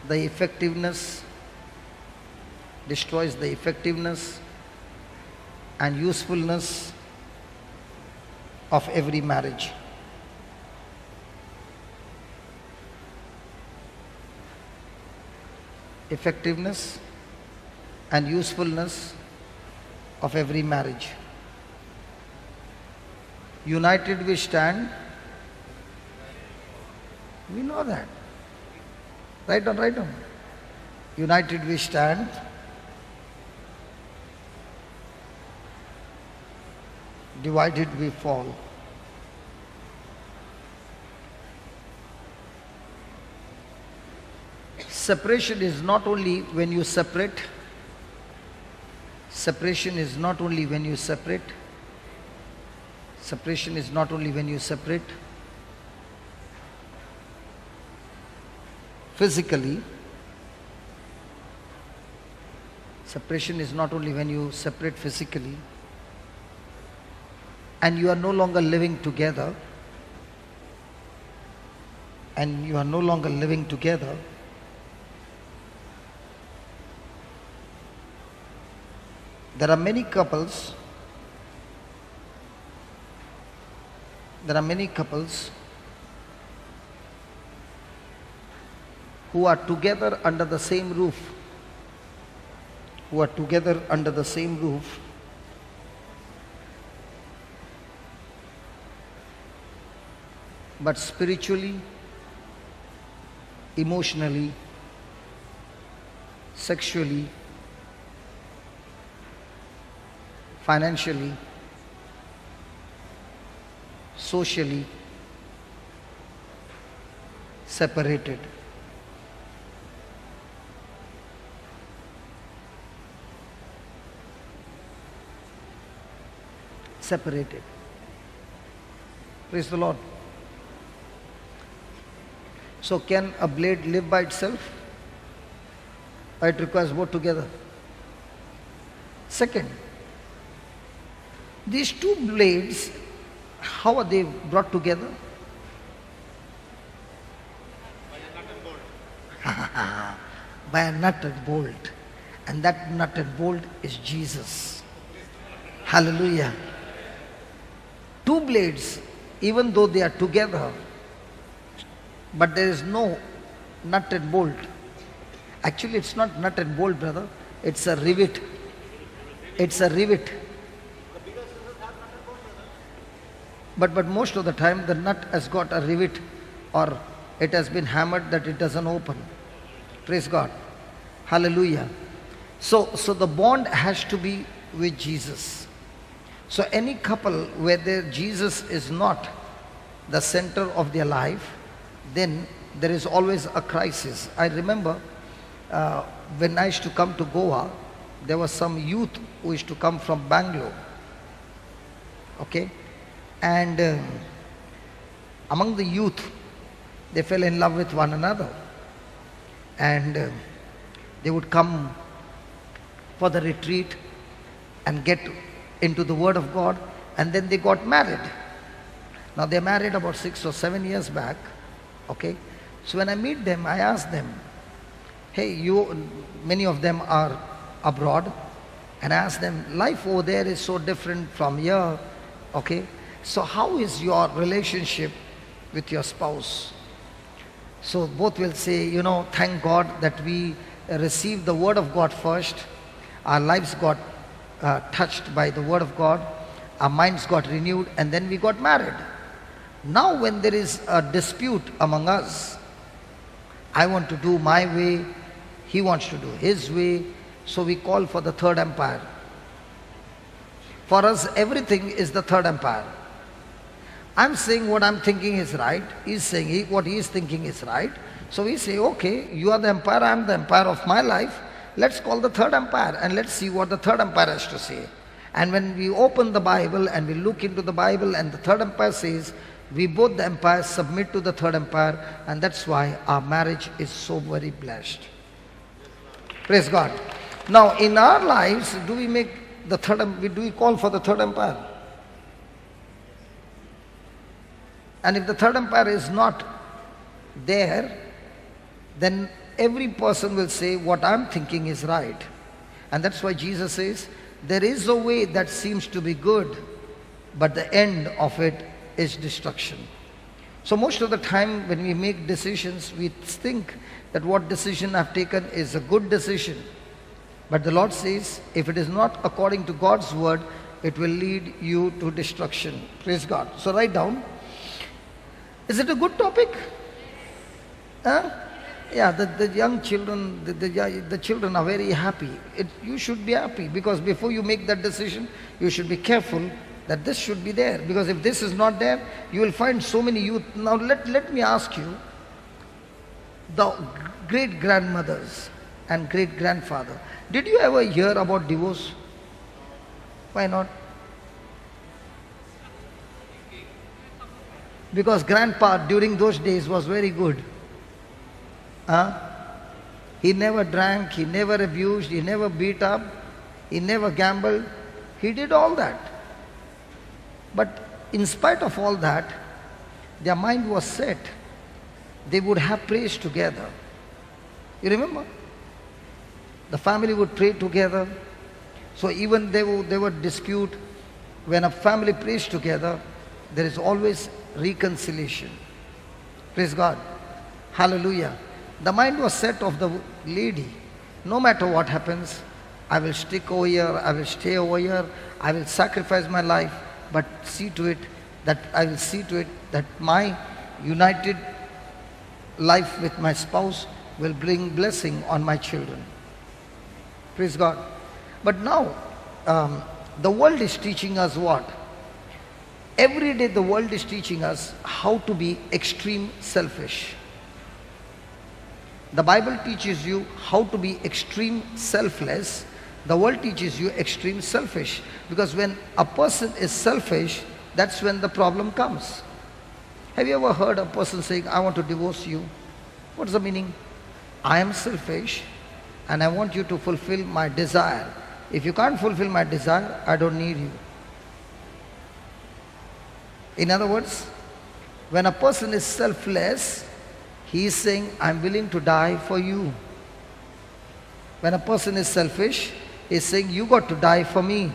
the effectiveness, and usefulness of every marriage. Effectiveness and usefulness of every marriage. United we stand. We know that. Write down. United we stand. Divided we fall. Separation is not only when you separate. Separation is not only when you separate. Separation is not only when you separate physically. Separation is not only when you separate physically and you are no longer living together. And you are no longer living together. There are many couples who are together under the same roof. But spiritually, emotionally, sexually, financially, socially separated. Praise the Lord. So can a blade live by itself? Or it requires both together? Second, these two blades, how are they brought together? By a nut and bolt. And that nut and bolt is Jesus. Hallelujah. Two blades, even though they are together, but there is no nut and bolt. Actually, it's not nut and bolt, brother. It's a rivet. It's a rivet. But most of the time, the nut has got a rivet, or it has been hammered that it doesn't open. Praise God. Hallelujah. So the bond has to be with Jesus. So any couple where Jesus is not the center of their life, then there is always a crisis. I remember when I used to come to Goa, there was some youth who used to come from Bangalore. Okay? And among the youth, they fell in love with one another. And they would come for the retreat and get into the Word of God, and then they got married. Now they married about 6 or 7 years back. Okay? So when I meet them, I ask them, hey, many of them are abroad, and I ask them, life over there is so different from here. Okay? So how is your relationship with your spouse? So both will say, thank God that we received the Word of God first. Our lives got touched by the Word of God. Our minds got renewed, and then we got married. Now when there is a dispute among us, I want to do my way, he wants to do his way, so we call for the third empire. For us, everything is the third empire. I'm saying what I'm thinking is right. He's saying what he is thinking is right. So we say, okay, you are the empire, I'm the empire of my life. Let's call the third empire and let's see what the third empire has to say. And when we open the Bible and we look into the Bible, and the third empire says, we both the empires submit to the third empire, and that's why our marriage is so very blessed. Praise God. Now in our lives, do we call for the third empire? And if the third empire is not there, then every person will say what I'm thinking is right. And that's why Jesus says, there is a way that seems to be good, but the end of it is destruction. So most of the time when we make decisions, we think that what decision I've taken is a good decision. But the Lord says, if it is not according to God's word, it will lead you to destruction. Praise God. So write down. Is it a good topic? Huh? Yeah, the young children, the children are very happy. You should be happy, because before you make that decision, you should be careful that this should be there. Because if this is not there, you will find so many youth. Now let me ask you, the great-grandmothers and great-grandfather, did you ever hear about divorce? Why not? Because grandpa during those days was very good. He never drank, he never abused, he never beat up, he never gambled. He did all that. But in spite of all that, their mind was set. They would have praise together. You remember? The family would pray together. So even they would dispute. When a family prays together, there is always reconciliation. Praise God. Hallelujah. The mind was set of the lady. No matter what happens, I will stick over here, I will stay over here, I will sacrifice my life, but I will see to it that my united life with my spouse will bring blessing on my children. Praise God. But now, the world is teaching us what? Every day the world is teaching us how to be extreme selfish. The Bible teaches you how to be extreme selfless. The world teaches you extreme selfish. Because when a person is selfish, that's when the problem comes. Have you ever heard a person saying, I want to divorce you? What's the meaning? I am selfish and I want you to fulfill my desire. If you can't fulfill my desire, I don't need you. In other words, when a person is selfless, he is saying, I'm willing to die for you. When a person is selfish, he is saying, you got to die for me.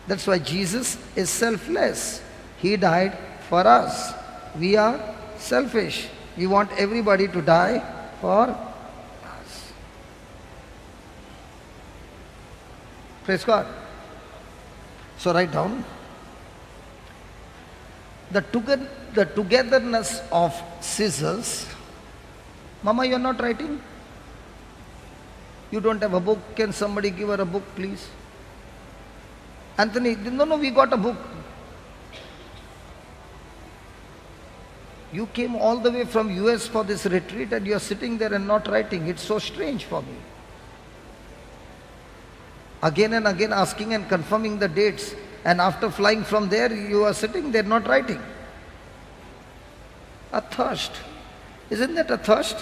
That's why Jesus is selfless. He died for us. We are selfish. We want everybody to die for us. Praise God. So write down. The togetherness of scissors. Mama, you are not writing? You don't have a book. Can somebody give her a book, please? Anthony, no, we got a book. You came all the way from US for this retreat and you are sitting there and not writing. It's so strange for me. Again and again asking and confirming the dates. And after flying from there, you are sitting there not writing. A thirst. Isn't that a thirst?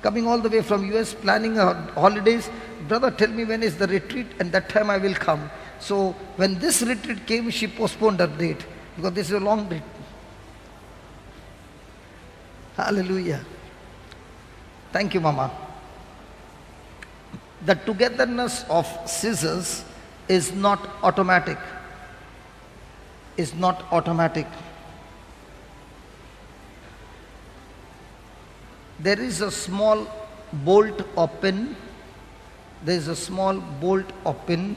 Coming all the way from US, planning holidays. Brother, tell me when is the retreat, and that time I will come. So when this retreat came, she postponed her date. Because this is a long retreat. Hallelujah. Thank you, Mama. The togetherness of scissors is not automatic. Is not automatic. There is a small bolt or pin. There is a small bolt or pin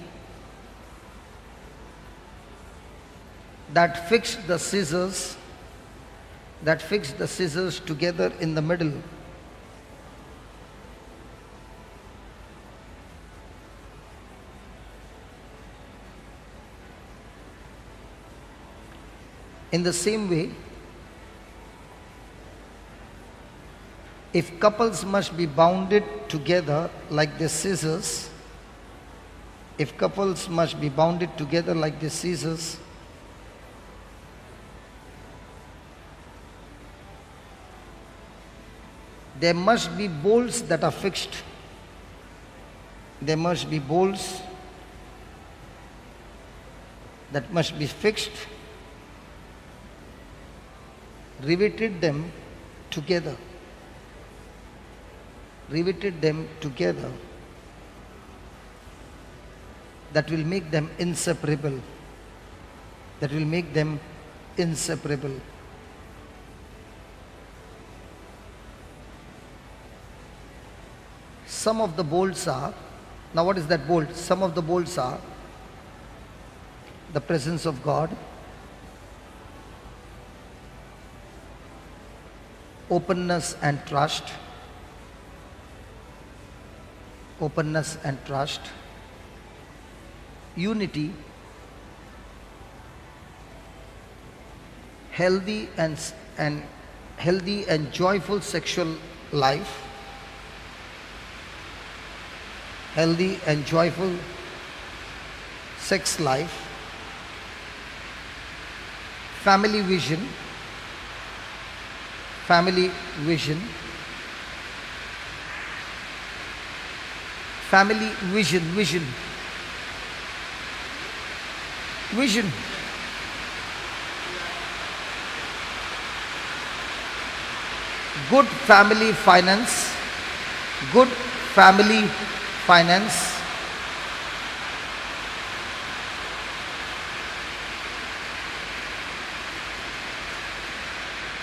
that fixed the scissors. That fixed the scissors together in the middle. In the same way, if couples must be bounded together like the scissors, if couples must be bounded together like the scissors, there must be bolts that are fixed. There must be bolts that must be fixed, riveted them together. Riveted them together. That will make them inseparable. That will make them inseparable. Some of the bolts are, now what is that bolt? Some of the bolts are the presence of God, openness and trust, openness and trust, unity, healthy and joyful sexual life, healthy and joyful sex life, family vision, family vision, family vision, vision, vision, good family finance, good family finance,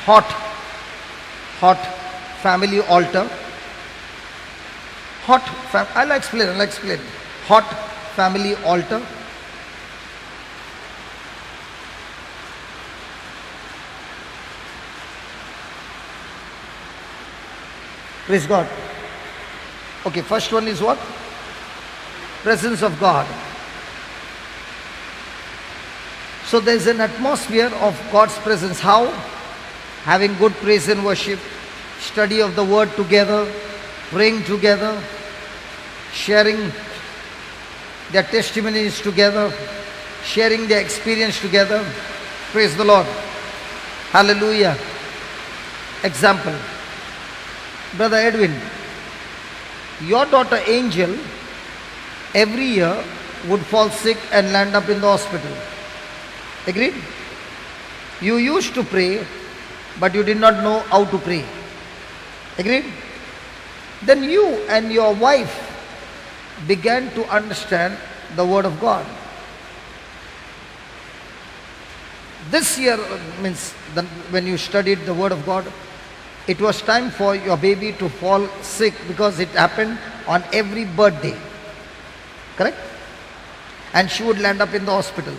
hot family altar, I'll explain, hot family altar, praise God. Okay, first one is what? Presence of God. So there is an atmosphere of God's presence. How? Having good praise and worship, study of the word together, praying together, sharing their testimonies together, sharing their experience together. Praise the Lord. Hallelujah. Example. Brother Edwin, your daughter Angel every year would fall sick and land up in the hospital. Agreed? You used to pray, but you did not know how to pray. Agreed? Then you and your wife began to understand the Word of God. This year means when you studied the Word of God, it was time for your baby to fall sick because it happened on every birthday. Correct? And she would land up in the hospital.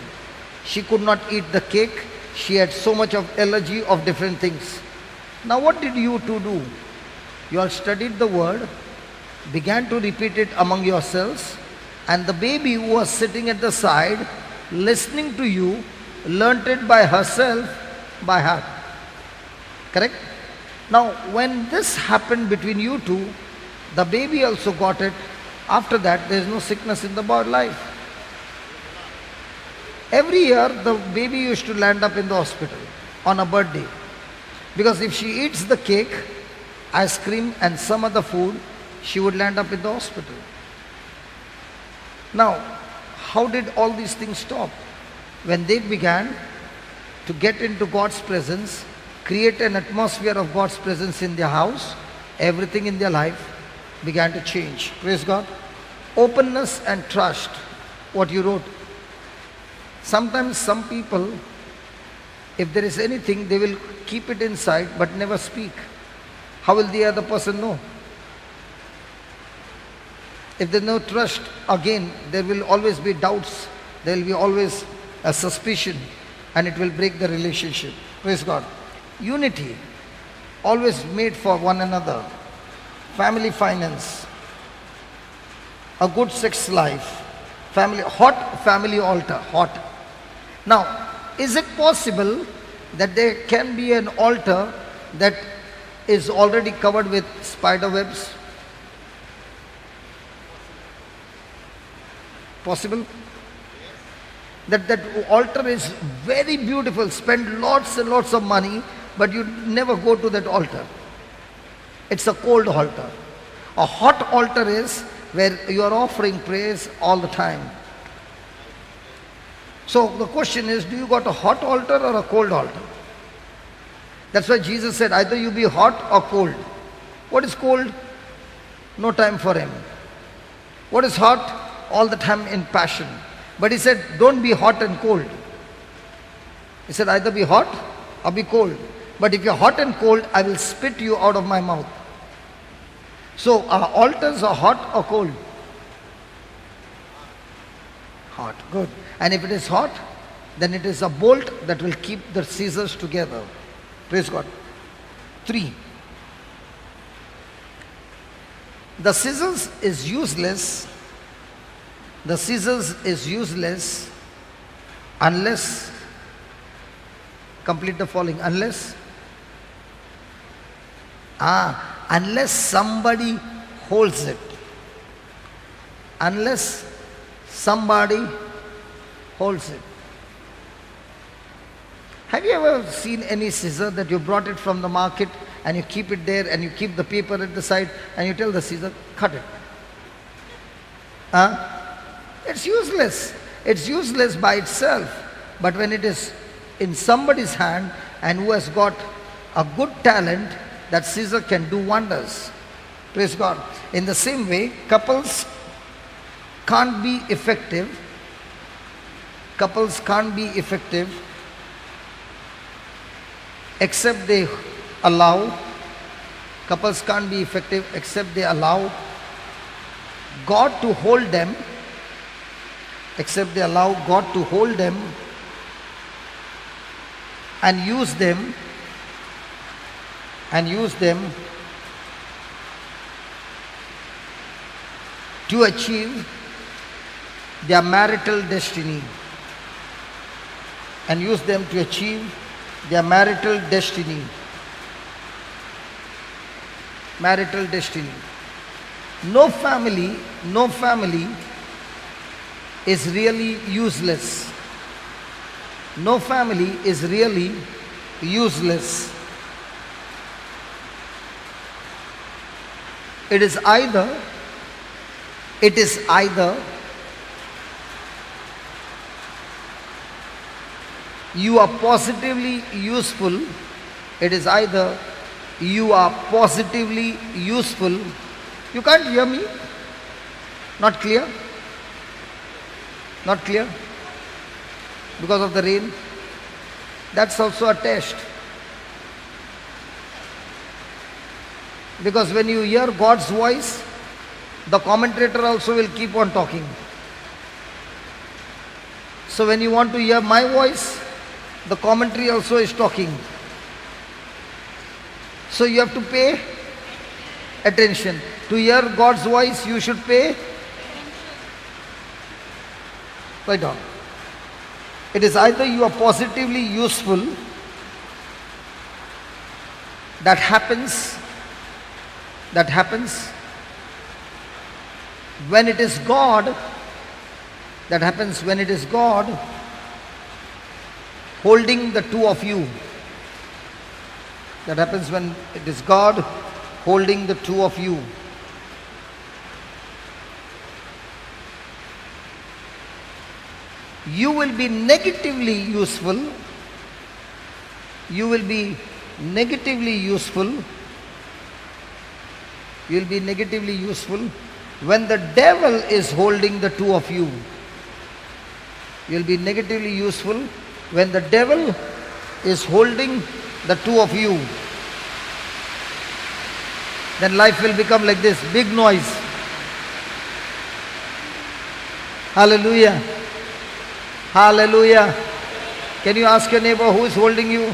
She could not eat the cake. She had so much of allergy of different things. Now what did you two do? You all studied the Word, began to repeat it among yourselves, and the baby who was sitting at the side listening to you learnt it by herself by heart. Correct? Now when this happened between you two, the baby also got it. After that there is no sickness in the body life. Every year the baby used to land up in the hospital on a birthday, because if she eats the cake, ice cream and some other food, she would land up in the hospital. Now, how did all these things stop? When they began to get into God's presence, create an atmosphere of God's presence in their house, everything in their life began to change. Praise God. Openness and trust, what you wrote. Sometimes some people, if there is anything, they will keep it inside but never speak. How will the other person know? If there is no trust, again, there will always be doubts. There will be always a suspicion, and it will break the relationship. Praise God. Unity, always made for one another. Family finance, a good sex life, family, hot family altar, hot. Now, is it possible that there can be an altar that is already covered with spider webs? Possible? That altar is very beautiful, spend lots and lots of money, but you never go to that altar. It's a cold altar. A hot altar is where you are offering praise all the time. So the question is, do you got a hot altar or a cold altar? That's why Jesus said, either you be hot or cold. What is cold? No time for him. What is hot? All the time in passion. But he said, don't be hot and cold. He said, either be hot or be cold. But if you're hot and cold, I will spit you out of my mouth. So our altars are hot or cold? Hot, good. And if it is hot, then it is a bolt that will keep the scissors together. Praise God. 3. The scissors is useless. The scissors is useless unless, complete the following, unless somebody holds it. Unless somebody holds it. Have you ever seen any scissor that you brought it from the market and you keep it there and you keep the paper at the side and you tell the scissor, cut it? It's useless. It's useless by itself. But when it is in somebody's hand and who has got a good talent, that scissor can do wonders. Praise God. In the same way, couples can't be effective. Couples can't be effective except they allow. Couples can't be effective except they allow God to hold them. Except they allow God to hold them and use them to achieve their marital destiny. And use them to achieve their marital destiny. Marital destiny. No family is really useless. No family is really useless. It is either you are positively useful. It is either you are positively useful. You can't hear me? Not clear? Not clear? Because of the rain? That's also a test. Because when you hear God's voice, the commentator also will keep on talking. So when you want to hear my voice, the commentary also is talking. So you have to pay attention. To hear God's voice, you should pay. Write down. It is either you are positively useful. That happens when it is God. That happens when it is God holding the two of you. That happens when it is God holding the two of you. You will be negatively useful. You will be negatively useful. You will be negatively useful when the devil is holding the two of you. You will be negatively useful when the devil is holding the two of you. Then life will become like this, big noise. Hallelujah. Hallelujah. Can you ask your neighbor who is holding you?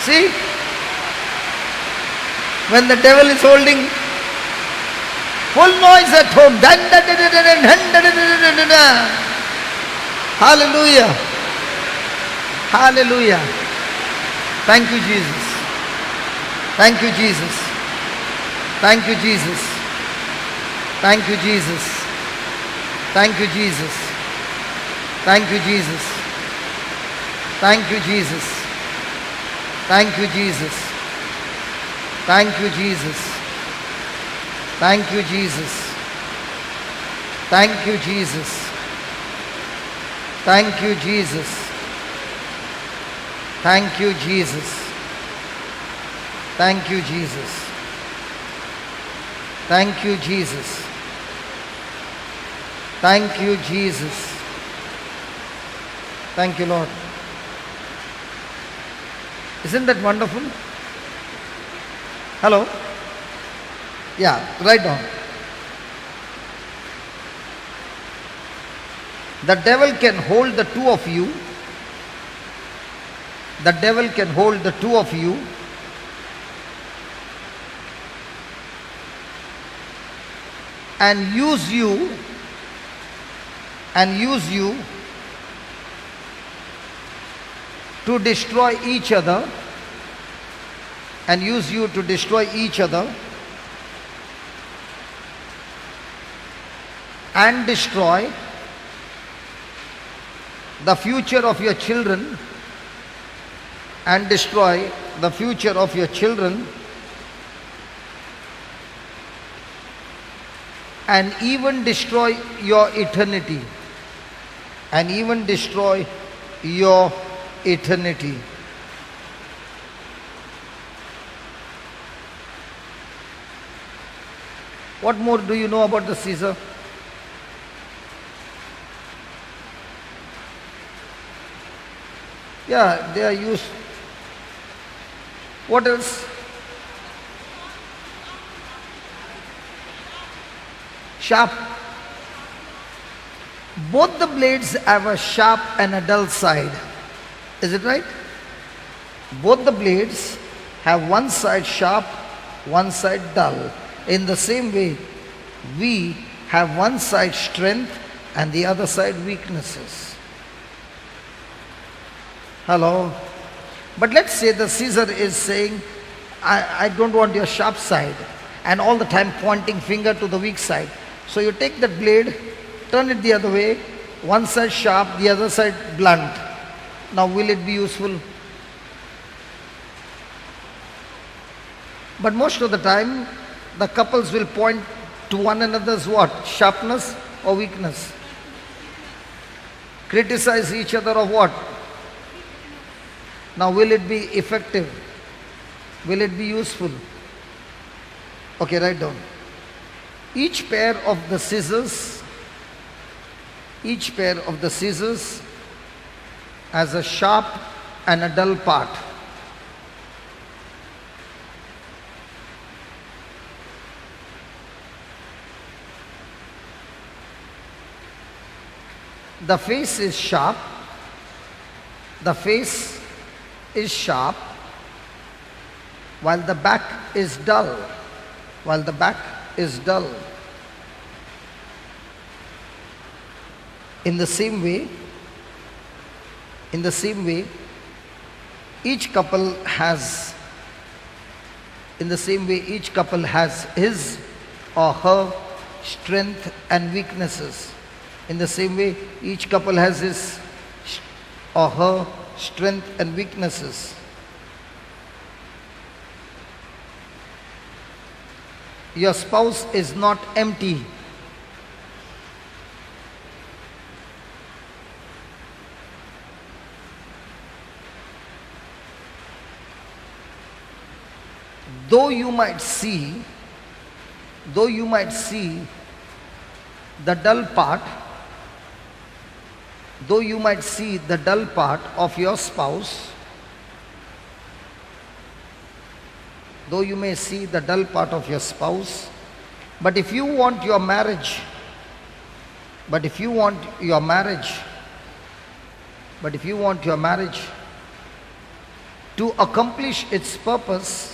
See? When the devil is holding, full noise at home. Hallelujah. Hallelujah. Thank you, Jesus. Thank you, Jesus. Thank you, Jesus. Thank you, Jesus. Thank you, Jesus. Thank you, Jesus. Thank you, Jesus. Thank you, Jesus. Thank you, Jesus. Thank you, Jesus. Thank you, Jesus. Thank you, Jesus. Thank you, Jesus. Thank you, Jesus. Thank you, Jesus. Thank you, Jesus. Thank you, Lord. Isn't that wonderful? Hello? Yeah, write down. The devil can hold the two of you. The devil can hold the two of you. And use you to destroy each other, and use you to destroy each other, and destroy the future of your children, and destroy the future of your children, and even destroy your eternity, and even destroy your eternity. What more do you know about the Caesar? Yeah, they are used. What else? Sharp. Both the blades have a sharp and a dull side. Is it right? Both the blades have one side sharp, one side dull. In the same way, we have one side strength and the other side weaknesses. Hello? But let's say the Caesar is saying, I don't want your sharp side. and all the time pointing finger to the weak side. So you take that blade, turn it the other way, one side sharp, the other side blunt. Now will it be useful? But most of the time, the couples will point to one another's what? Sharpness or weakness? Criticize each other of what? Now will it be effective? Will it be useful? Okay, write down. Each pair of the scissors has a sharp and a dull part. The face is sharp. The face is sharp while the back is dull. While the back is dull. In the same way, each couple has his or her strength and weaknesses. In the same way, each couple has his or her strength and weaknesses. Your spouse is not empty. Though you might see the dull part, of your spouse, but if you want your marriage to accomplish its purpose,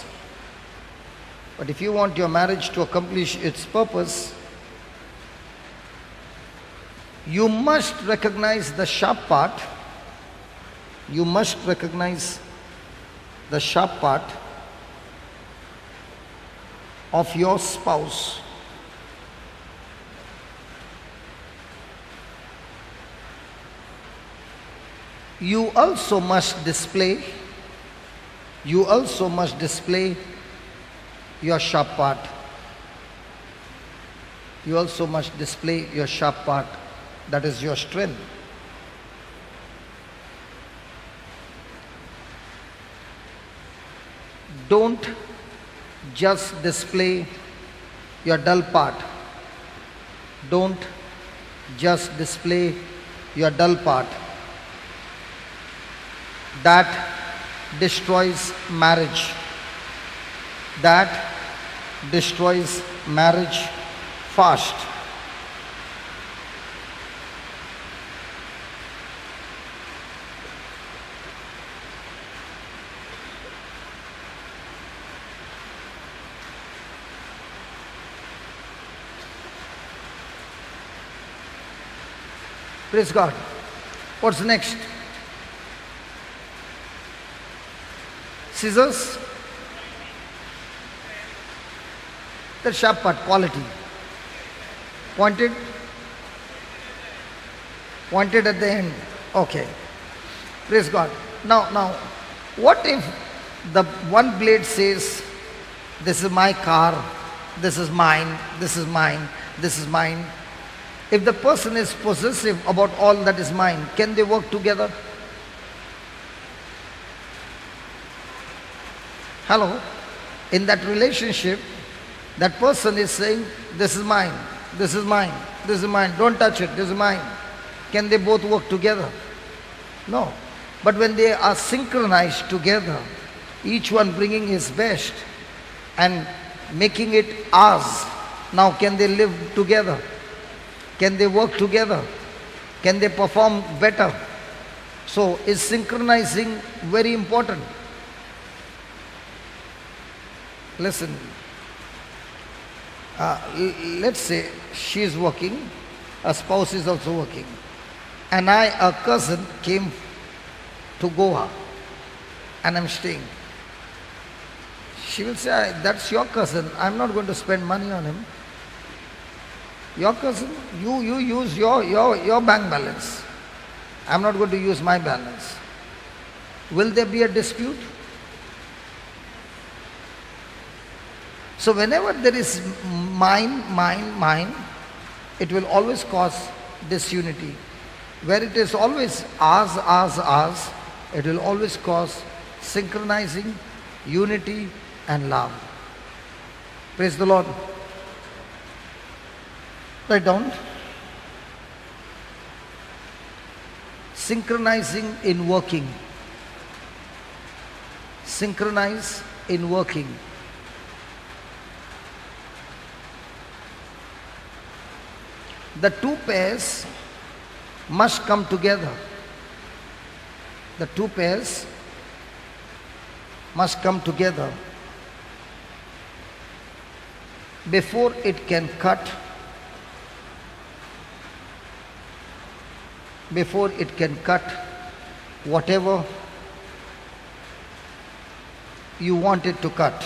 you must recognize the sharp part. Of your spouse. You also must display your sharp part. That is your strength. Don't just display your dull part. That destroys marriage. Fast. Praise God. What's next? Scissors. The sharp part, quality. Pointed at the end. Okay. Praise God. Now, what if the one blade says, this is my car, this is mine, this is mine, this is mine. If the person is possessive about all that is mine, can they work together? Hello? In that relationship, that person is saying, this is mine, this is mine, this is mine, don't touch it, this is mine. Can they both work together? No. But when they are synchronized together, each one bringing his best and making it ours, now can they live together? Can they work together? Can they perform better? So is synchronizing very important. Listen, let's say she is working, her spouse is also working, and I, a cousin, came to Goa and I'm staying. She will say, that's your cousin. I'm not going to spend money on him. Your cousin, you use your bank balance. I'm not going to use my balance. Will there be a dispute? So whenever there is mine, it will always cause disunity. Where it is always ours, it will always cause synchronizing, unity and love. Praise the Lord. Write down. Synchronizing in working. Synchronize in working. The two pairs must come together. The two pairs must come together before it can cut, before it can cut whatever you want it to cut.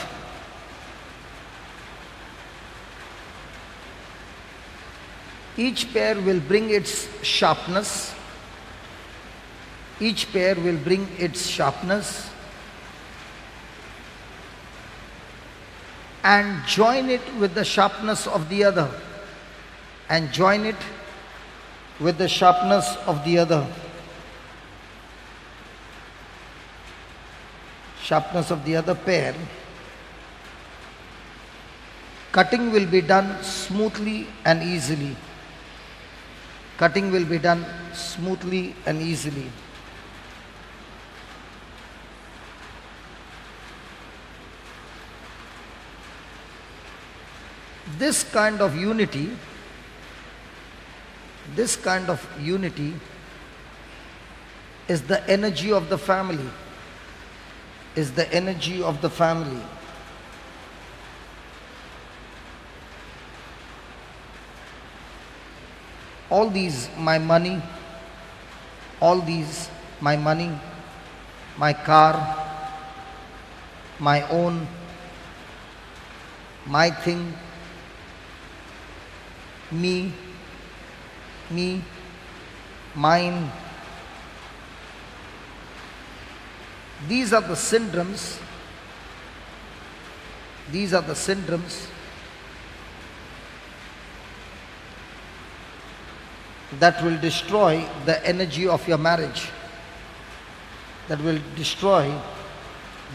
Each pair will bring its sharpness. Each pair will bring its sharpness and join it with the sharpness of the other. And join it with the sharpness of the other. Sharpness of the other pair. Cutting will be done smoothly and easily. Cutting will be done smoothly and easily. This kind of unity is the energy of the family. Is the energy of the family. All these, my money, my car, my own, my thing, me, mine. These are the syndromes. These are the syndromes that will destroy the energy of your marriage. That will destroy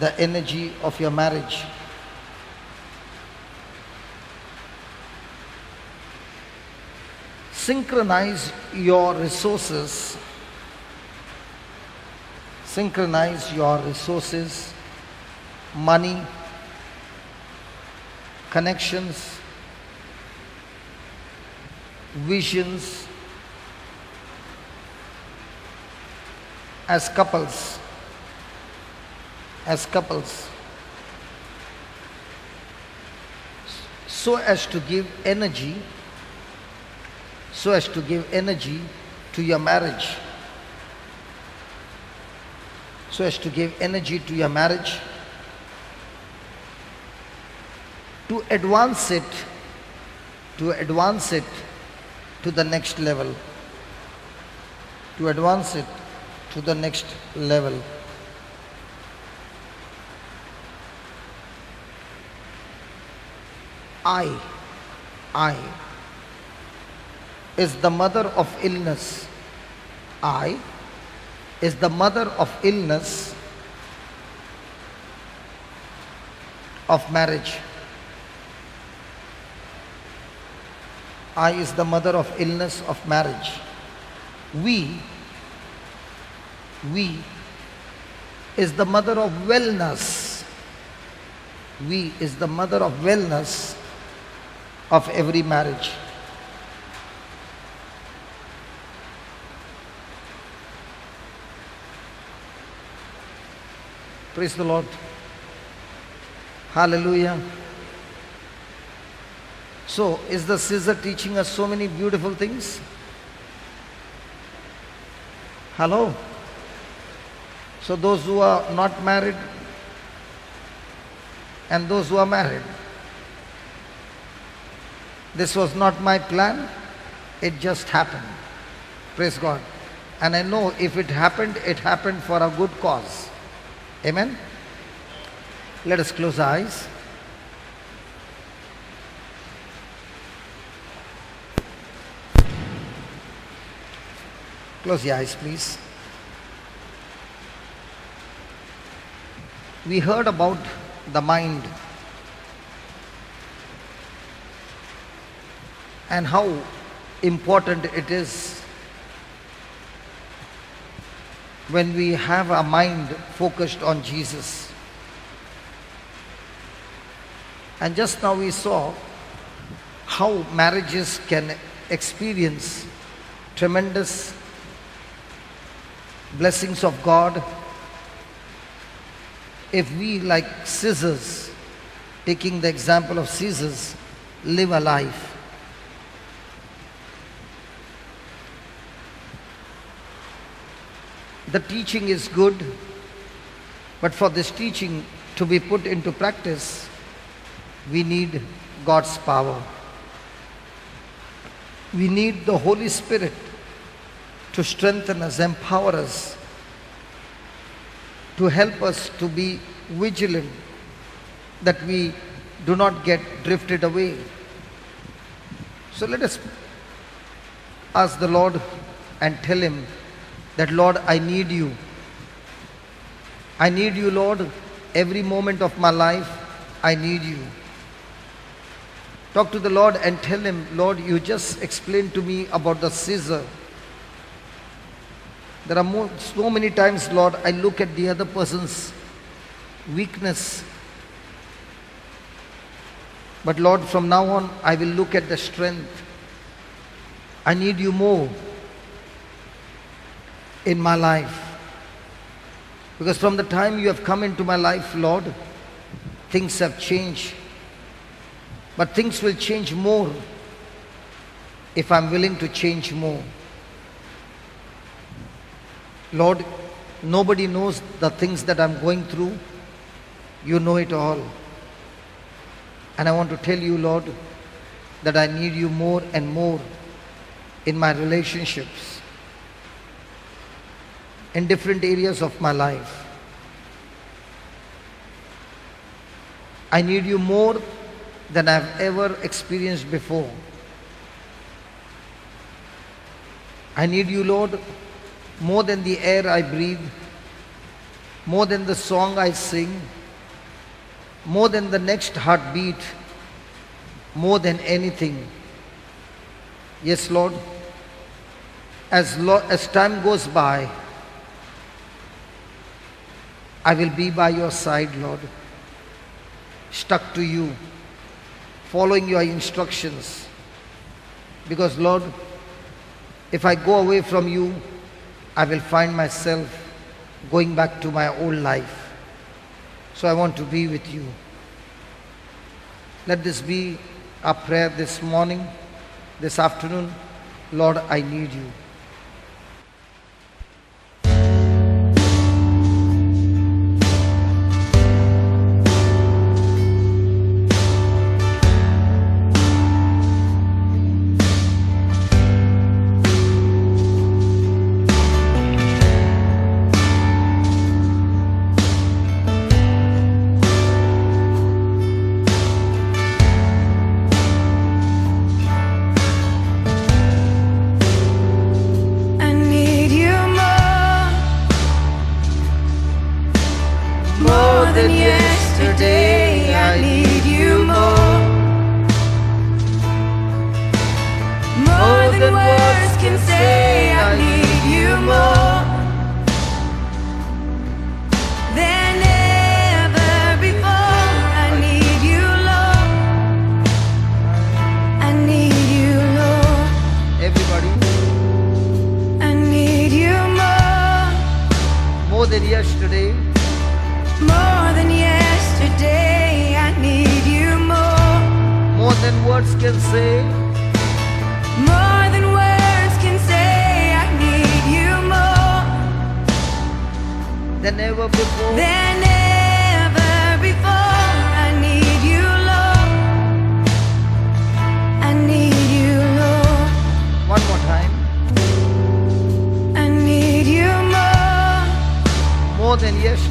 the energy of your marriage. Synchronize your resources. Synchronize your resources, money, connections, visions as couples. So as to give energy to your marriage. So as to give energy to your marriage, to advance it to the next level. To advance it to the next level. I is the mother of illness. I is the mother of illness of marriage. I is the mother of illness of marriage. We is the mother of wellness. We is the mother of wellness of every marriage. Praise the Lord. Hallelujah. So, is the scissor teaching us so many beautiful things? Hello? So those who are not married, and those who are married. This was not my plan, it just happened. Praise God. And I know if it happened for a good cause. Amen. Let us close our eyes. Close your eyes, please. We heard about the mind and how important it is when we have our mind focused on Jesus. And just now we saw how marriages can experience tremendous blessings of God if we, like scissors, taking the example of scissors, live a life. The teaching is good, but for this teaching to be put into practice, we need God's power. We need the Holy Spirit to strengthen us, empower us, to help us to be vigilant, that we do not get drifted away. So let us ask the Lord and tell Him that, Lord, I need you. I need you, Lord. Every moment of my life, I need you. Talk to the Lord and tell Him, Lord, you just explained to me about the scissor. There are so many times, Lord, I look at the other person's weakness. But Lord, from now on, I will look at the strength. I need you more in my life. Because from the time you have come into my life, Lord, things have changed. But things will change more if I'm willing to change more. Lord, nobody knows the things that I'm going through. You know it all. And I want to tell you, Lord, that I need you more and more in my relationships, in different areas of my life. I need you more than I've ever experienced before. I need you, Lord, more than the air I breathe, more than the song I sing, more than the next heartbeat, more than anything. Yes, Lord, as time goes by, I will be by your side, Lord, stuck to you, following your instructions. Because, Lord, if I go away from you, I will find myself going back to my old life. So I want to be with you. Let this be our prayer this morning, this afternoon. Lord, I need you. than yesterday. I need you more. More than words can say. I need you more than ever before. I need you, Lord. I need you, Lord. Everybody, I need you more. more than yesterday. More than yesterday, I need you more. More than words can say. More than words can say, I need you more. Than ever before. Than ever before, I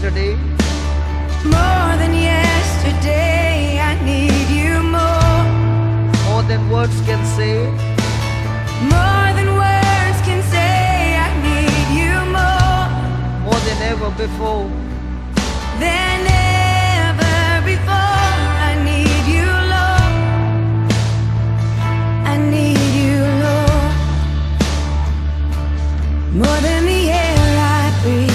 yesterday. More than yesterday, I need you more. More than words can say. More than words can say, I need you more. More than ever before. Than ever before, I need you, Lord. I need you, Lord. More than the air I breathe.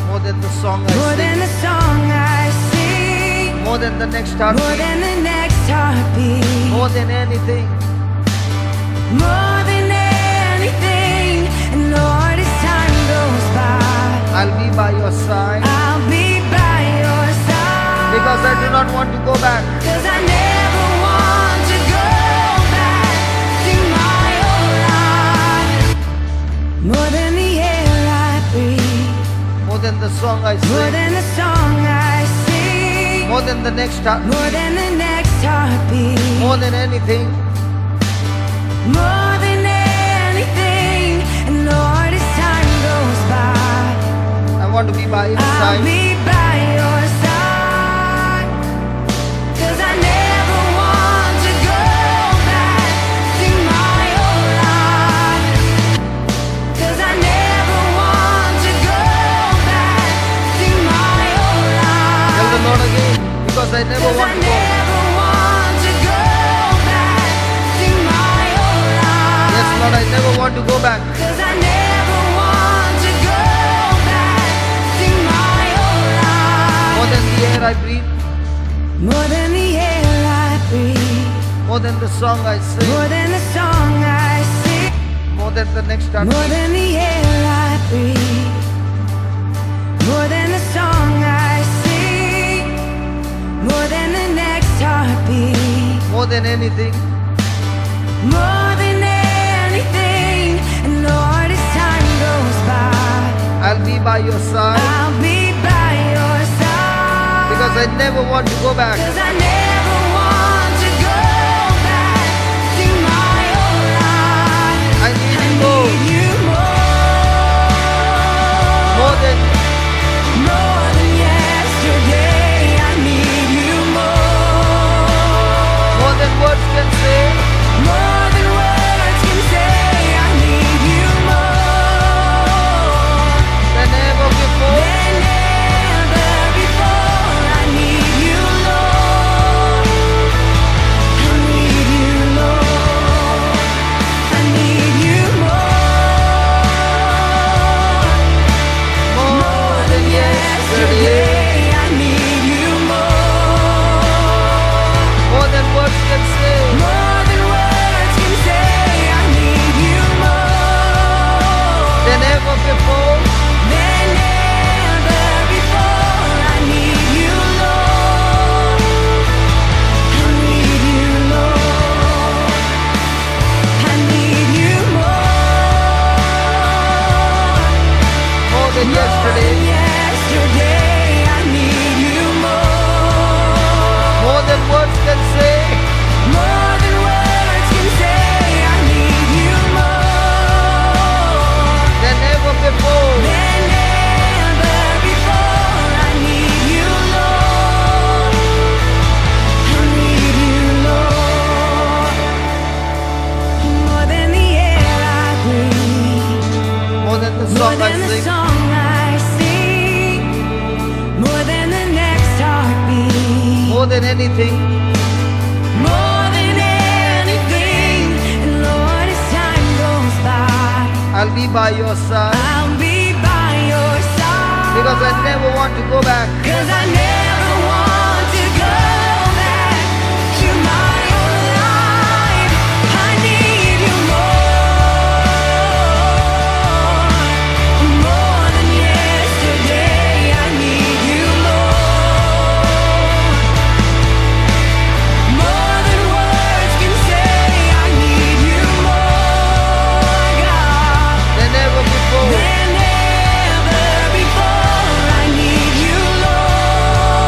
More than the song I More than sing. the song I sing. More than the next More heartbeat. than the next heartbeat. More than anything. More than anything. And Lord, as time goes by, I'll be by your side. I'll be by your side. Because I do not want to go back. 'Cause I never want to go back to my old life. More than the air I breathe. More than the song I More sing. than the song I sing. More than the next heartbeat. More than the next heartbeat. More than anything. More than anything. And Lord, as time goes by, I want to be by your I'll side. be by your side. 'Cause I never want to go back to my old life. 'Cause I never want to go back to my old life. Tell the Lord again. Because I never 'Cause I want to go. never want to go back to my old life. Yes, Lord, I never want to go back. 'Cause I never want to go back to my old life. More than the air I breathe. More than the air I breathe. More than the song I sing. More than the song I sing. More than the next More heartbeat. than the air I breathe. More than the song I sing. More than the next heartbeat. More than anything. More than anything. And Lord, as time goes by, I'll be by your side. I'll be by your side. Because I never want to go back. 'Cause I never want to go back to my old life. I need I you more. need you more. More than More than yesterday, I need you more. more than words can say. More than words can say, I need you more. Than ever before. Than ever before, I need you, Lord. I need you, Lord. I need you more. More than yesterday. I need you more. More than words can say. More than words can say, I need you more. Than ever before. Than ever before, I need you, Lord. I need you, Lord. I need you more. More than yesterday. Yesterday, I need you more. More than words can say. More than words can say, I need you more. Than ever before. Than ever before, I need you, Lord. I need you, Lord. More than the air I breathe. More than the More song I than the sing. song I sing. More than the next heartbeat. More than anything. More than anything. And Lord, as time goes by, I'll be by your side. I'll be by your side. Because I never want to go back. 'Cause I never want to go back to my old life. I need you more. More than yesterday, I need you more. More than words can say, I need you more, God. Than ever before. Than ever before, I need you, Lord.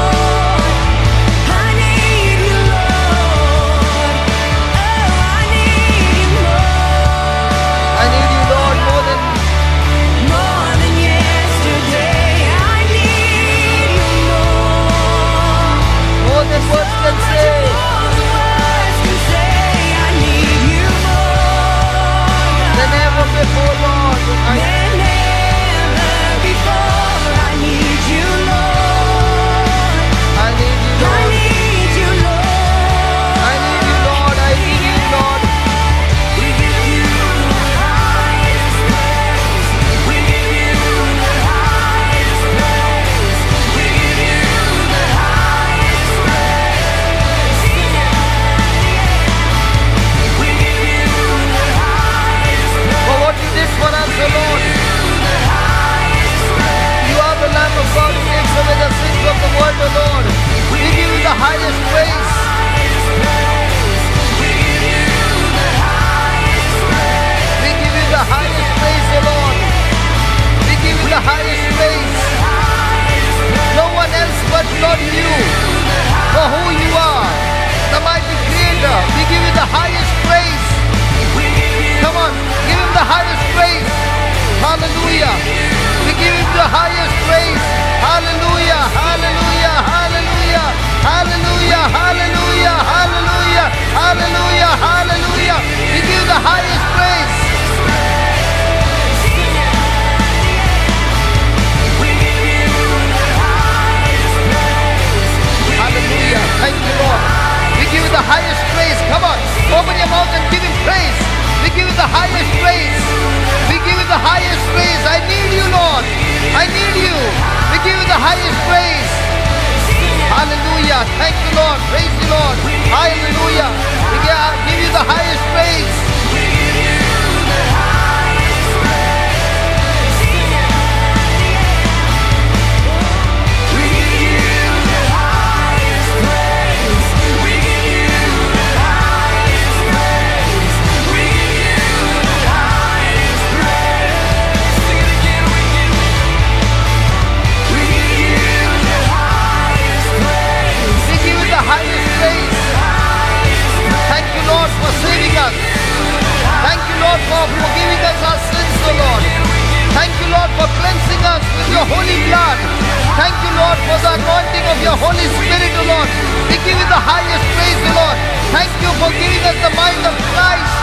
Open your mouth and give Him praise. We give you the highest praise. We give you the highest praise. I need you, Lord. I need you. We give you the highest praise. Hallelujah. Thank you, Lord. Praise you, Lord. Hallelujah. We give you the highest praise. For saving us. Thank you, Lord, for forgiving us our sins, O Lord. Thank you, Lord, for cleansing us with your holy blood. Thank you, Lord, for the anointing of your Holy Spirit, O Lord. We give you the highest praise, O Lord. Thank you for giving us the mind of Christ.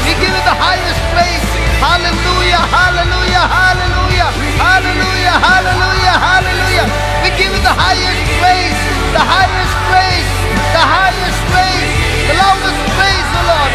We give you the highest praise. Hallelujah, hallelujah, hallelujah, hallelujah, hallelujah, hallelujah. We give you the highest praise, the highest praise, the highest praise, the loudest praise, O Lord.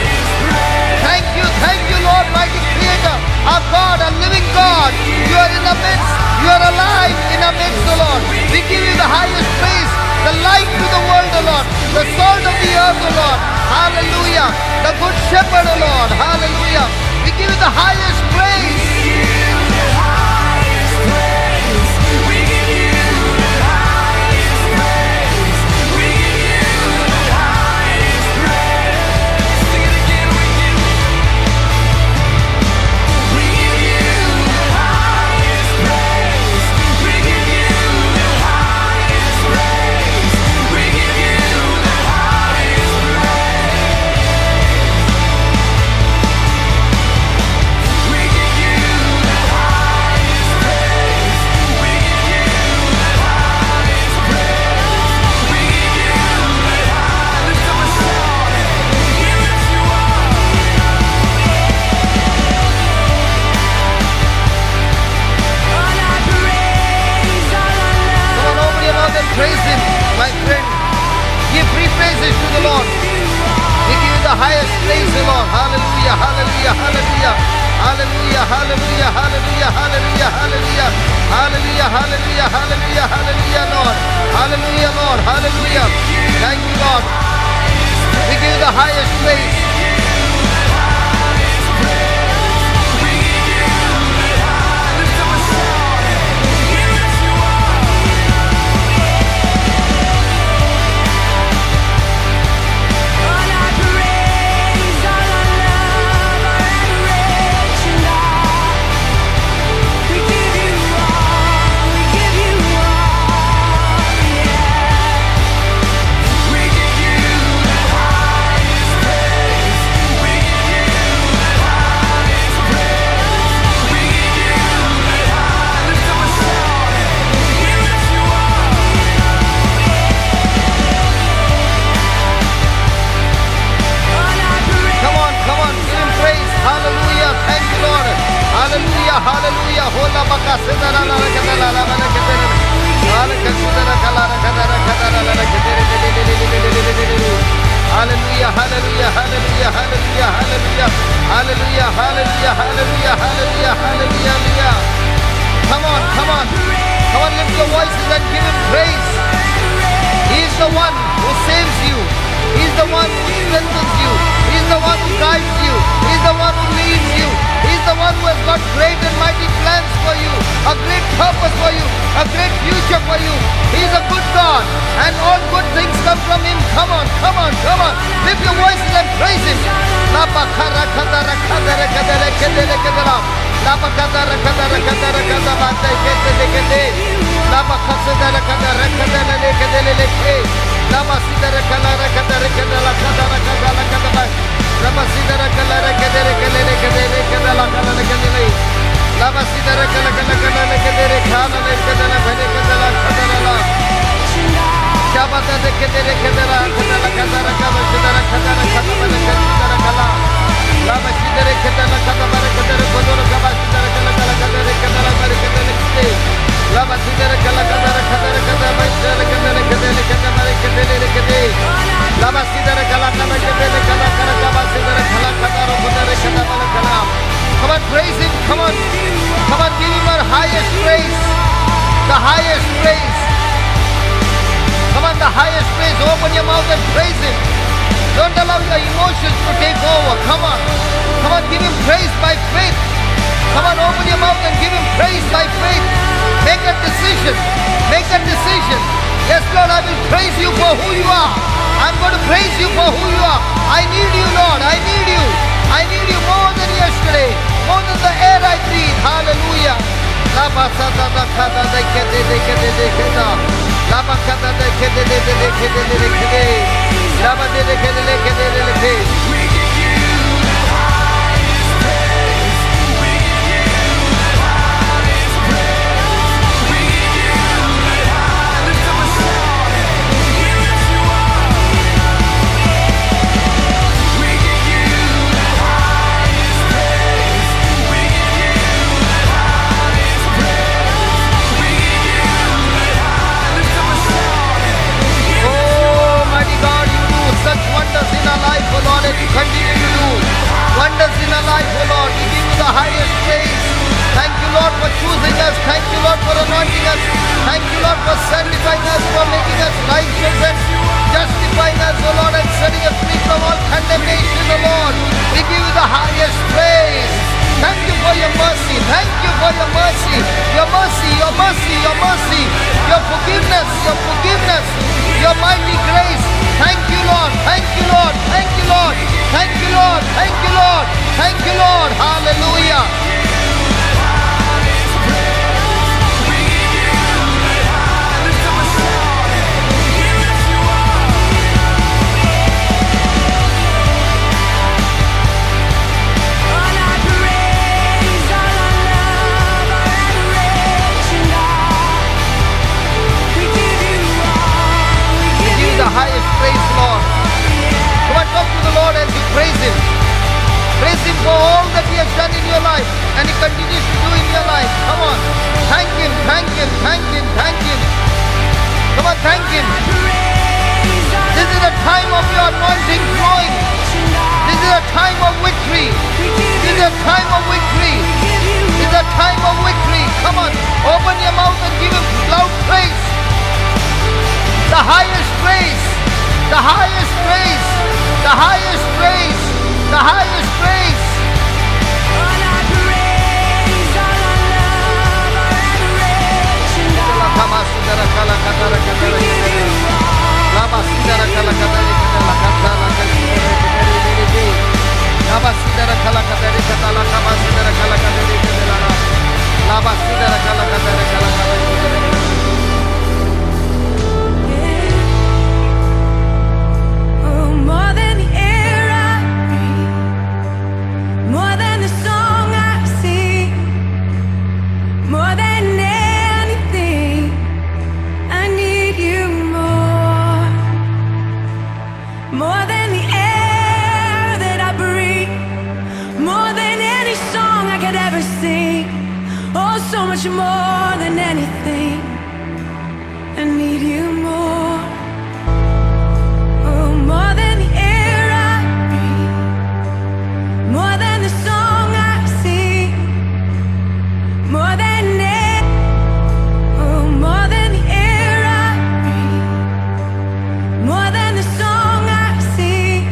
Thank you, Lord, mighty Creator, our God, our living God. You are in our midst, you are alive in our midst, O Lord. We give you the highest praise, the light to the world, O Lord, the salt of the earth, O Lord. Hallelujah. The good shepherd, O Lord. Hallelujah. We give you the highest praise. Praise Him, my friend. Give free praises to the Lord. We give you the highest praise, O Lord. Hallelujah, hallelujah, hallelujah, hallelujah, hallelujah, hallelujah, hallelujah, hallelujah, hallelujah, hallelujah, hallelujah, hallelujah, Lord. Hallelujah, Lord. Hallelujah. Thank you, Lord. We give you the highest praise. Hallelujah, hallelujah. Hola baka sedara la kadala la bana kadere. Ala kadara kala kadara kadara la kadere. Hallelujah, hallelujah, hallelujah, hallelujah, hallelujah, hallelujah, hallelujah, hallelujah, hallelujah, hallelujah. Come on, come on. Come on, lift your voices and give Him praise. He is the one who saves you. He is the one who strengthens you. He is the one who guides you. He is the one who leads you. He is the one who has got great and mighty plans for you, a great purpose for you, a great future for you. He is a good God, and all good things come from Him. Come on, come on, come on. Lift your voices and praise Him. Lava Open your mouth and praise Him. Don't allow your emotions to take over. Come on. Come on, give Him praise by faith. Come on, open your mouth and give Him praise by faith. Make a decision. Make a decision. Yes, Lord, I will praise You for who You are. I'm going to praise You for who You are. I need You, Lord. I need You. I need You more than yesterday. More than the air I breathe. Hallelujah. Such wonders in our life, oh Lord, and You continue to do wonders in our life, oh Lord. We give You the highest praise. Thank You, Lord, for choosing us. Thank You, Lord, for anointing us. Thank You, Lord, for sanctifying us, for making us righteous and justifying us, oh Lord, and setting us free from all condemnation, oh Lord. We give You the highest praise. Thank You for Your mercy. Thank You for Your mercy. Your mercy, Your mercy, Your mercy. Your forgiveness, Your forgiveness. Your mighty grace. Thank You, Lord. Thank You, Lord. Thank You, Lord. Thank You, Lord. Thank You, Lord. Thank You, Lord. Hallelujah. The highest praise, Lord. Come on, talk to the Lord as you praise Him. Praise Him for all that He has done in your life and He continues to do in your life. Come on, thank Him, thank Him, thank Him, thank Him. Come on, thank Him. This is a time of your anointing flowing. This is a time of victory. This is a time of victory. This is a time of victory. Come on, open your mouth and give Him loud praise. The highest praise, the highest praise, the highest praise, the highest praise. All our praise, all our love, all adoration, God. We give You more than the air I breathe, more than the song I sing, more than anything, I need You more. More than the air that I breathe, more than any song I could ever sing, oh, so much more than anything, I need You more. More than the air I breathe, more than the song I sing, more than more than the air I breathe, more than the song I sing,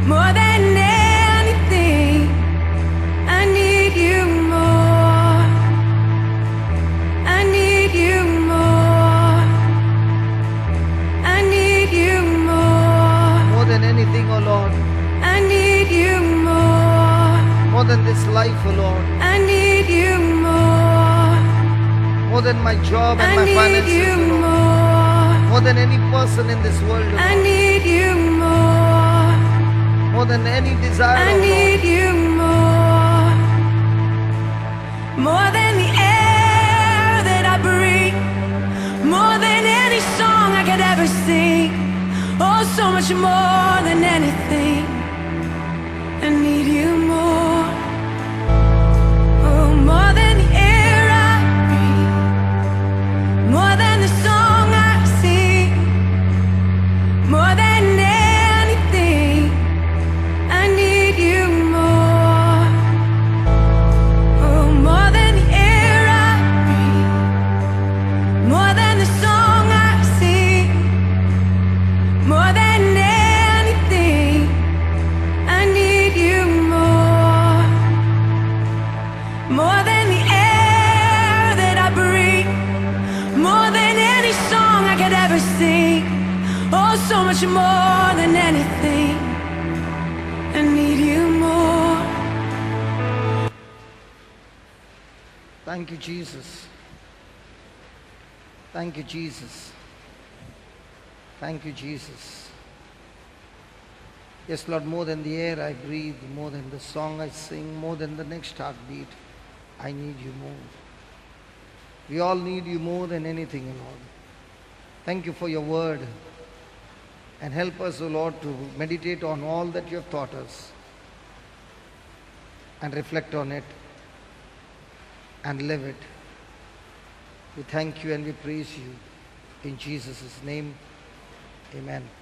more than anything, I need You more. I need You more. I need You more. More than anything, oh Lord. I need You more. More than this life, oh Lord. I need You more. More than my job and I my need finances, You oh Lord. more. More than any person in this world, oh I Lord. need You more. More than any desire, I oh Lord. need You more. More than the air that I breathe, more than any song I could ever sing, oh, so much more than anything, I need You more. Oh, more than the air I breathe, more than the song I sing, more than anything, I need You more. Oh, more than the air I breathe, more than the song I sing, want you more than anything. I need you more. Thank you, Jesus. Thank you, Jesus. Thank you, Jesus. Yes, Lord, more than the air I breathe, more than the song I sing, more than the next heartbeat, I need you more. We all need you more than anything, Lord. Thank you for your word. And help us, O Lord, to meditate on all that you have taught us and reflect on it and live it. We thank you and we praise you. In Jesus' name, amen.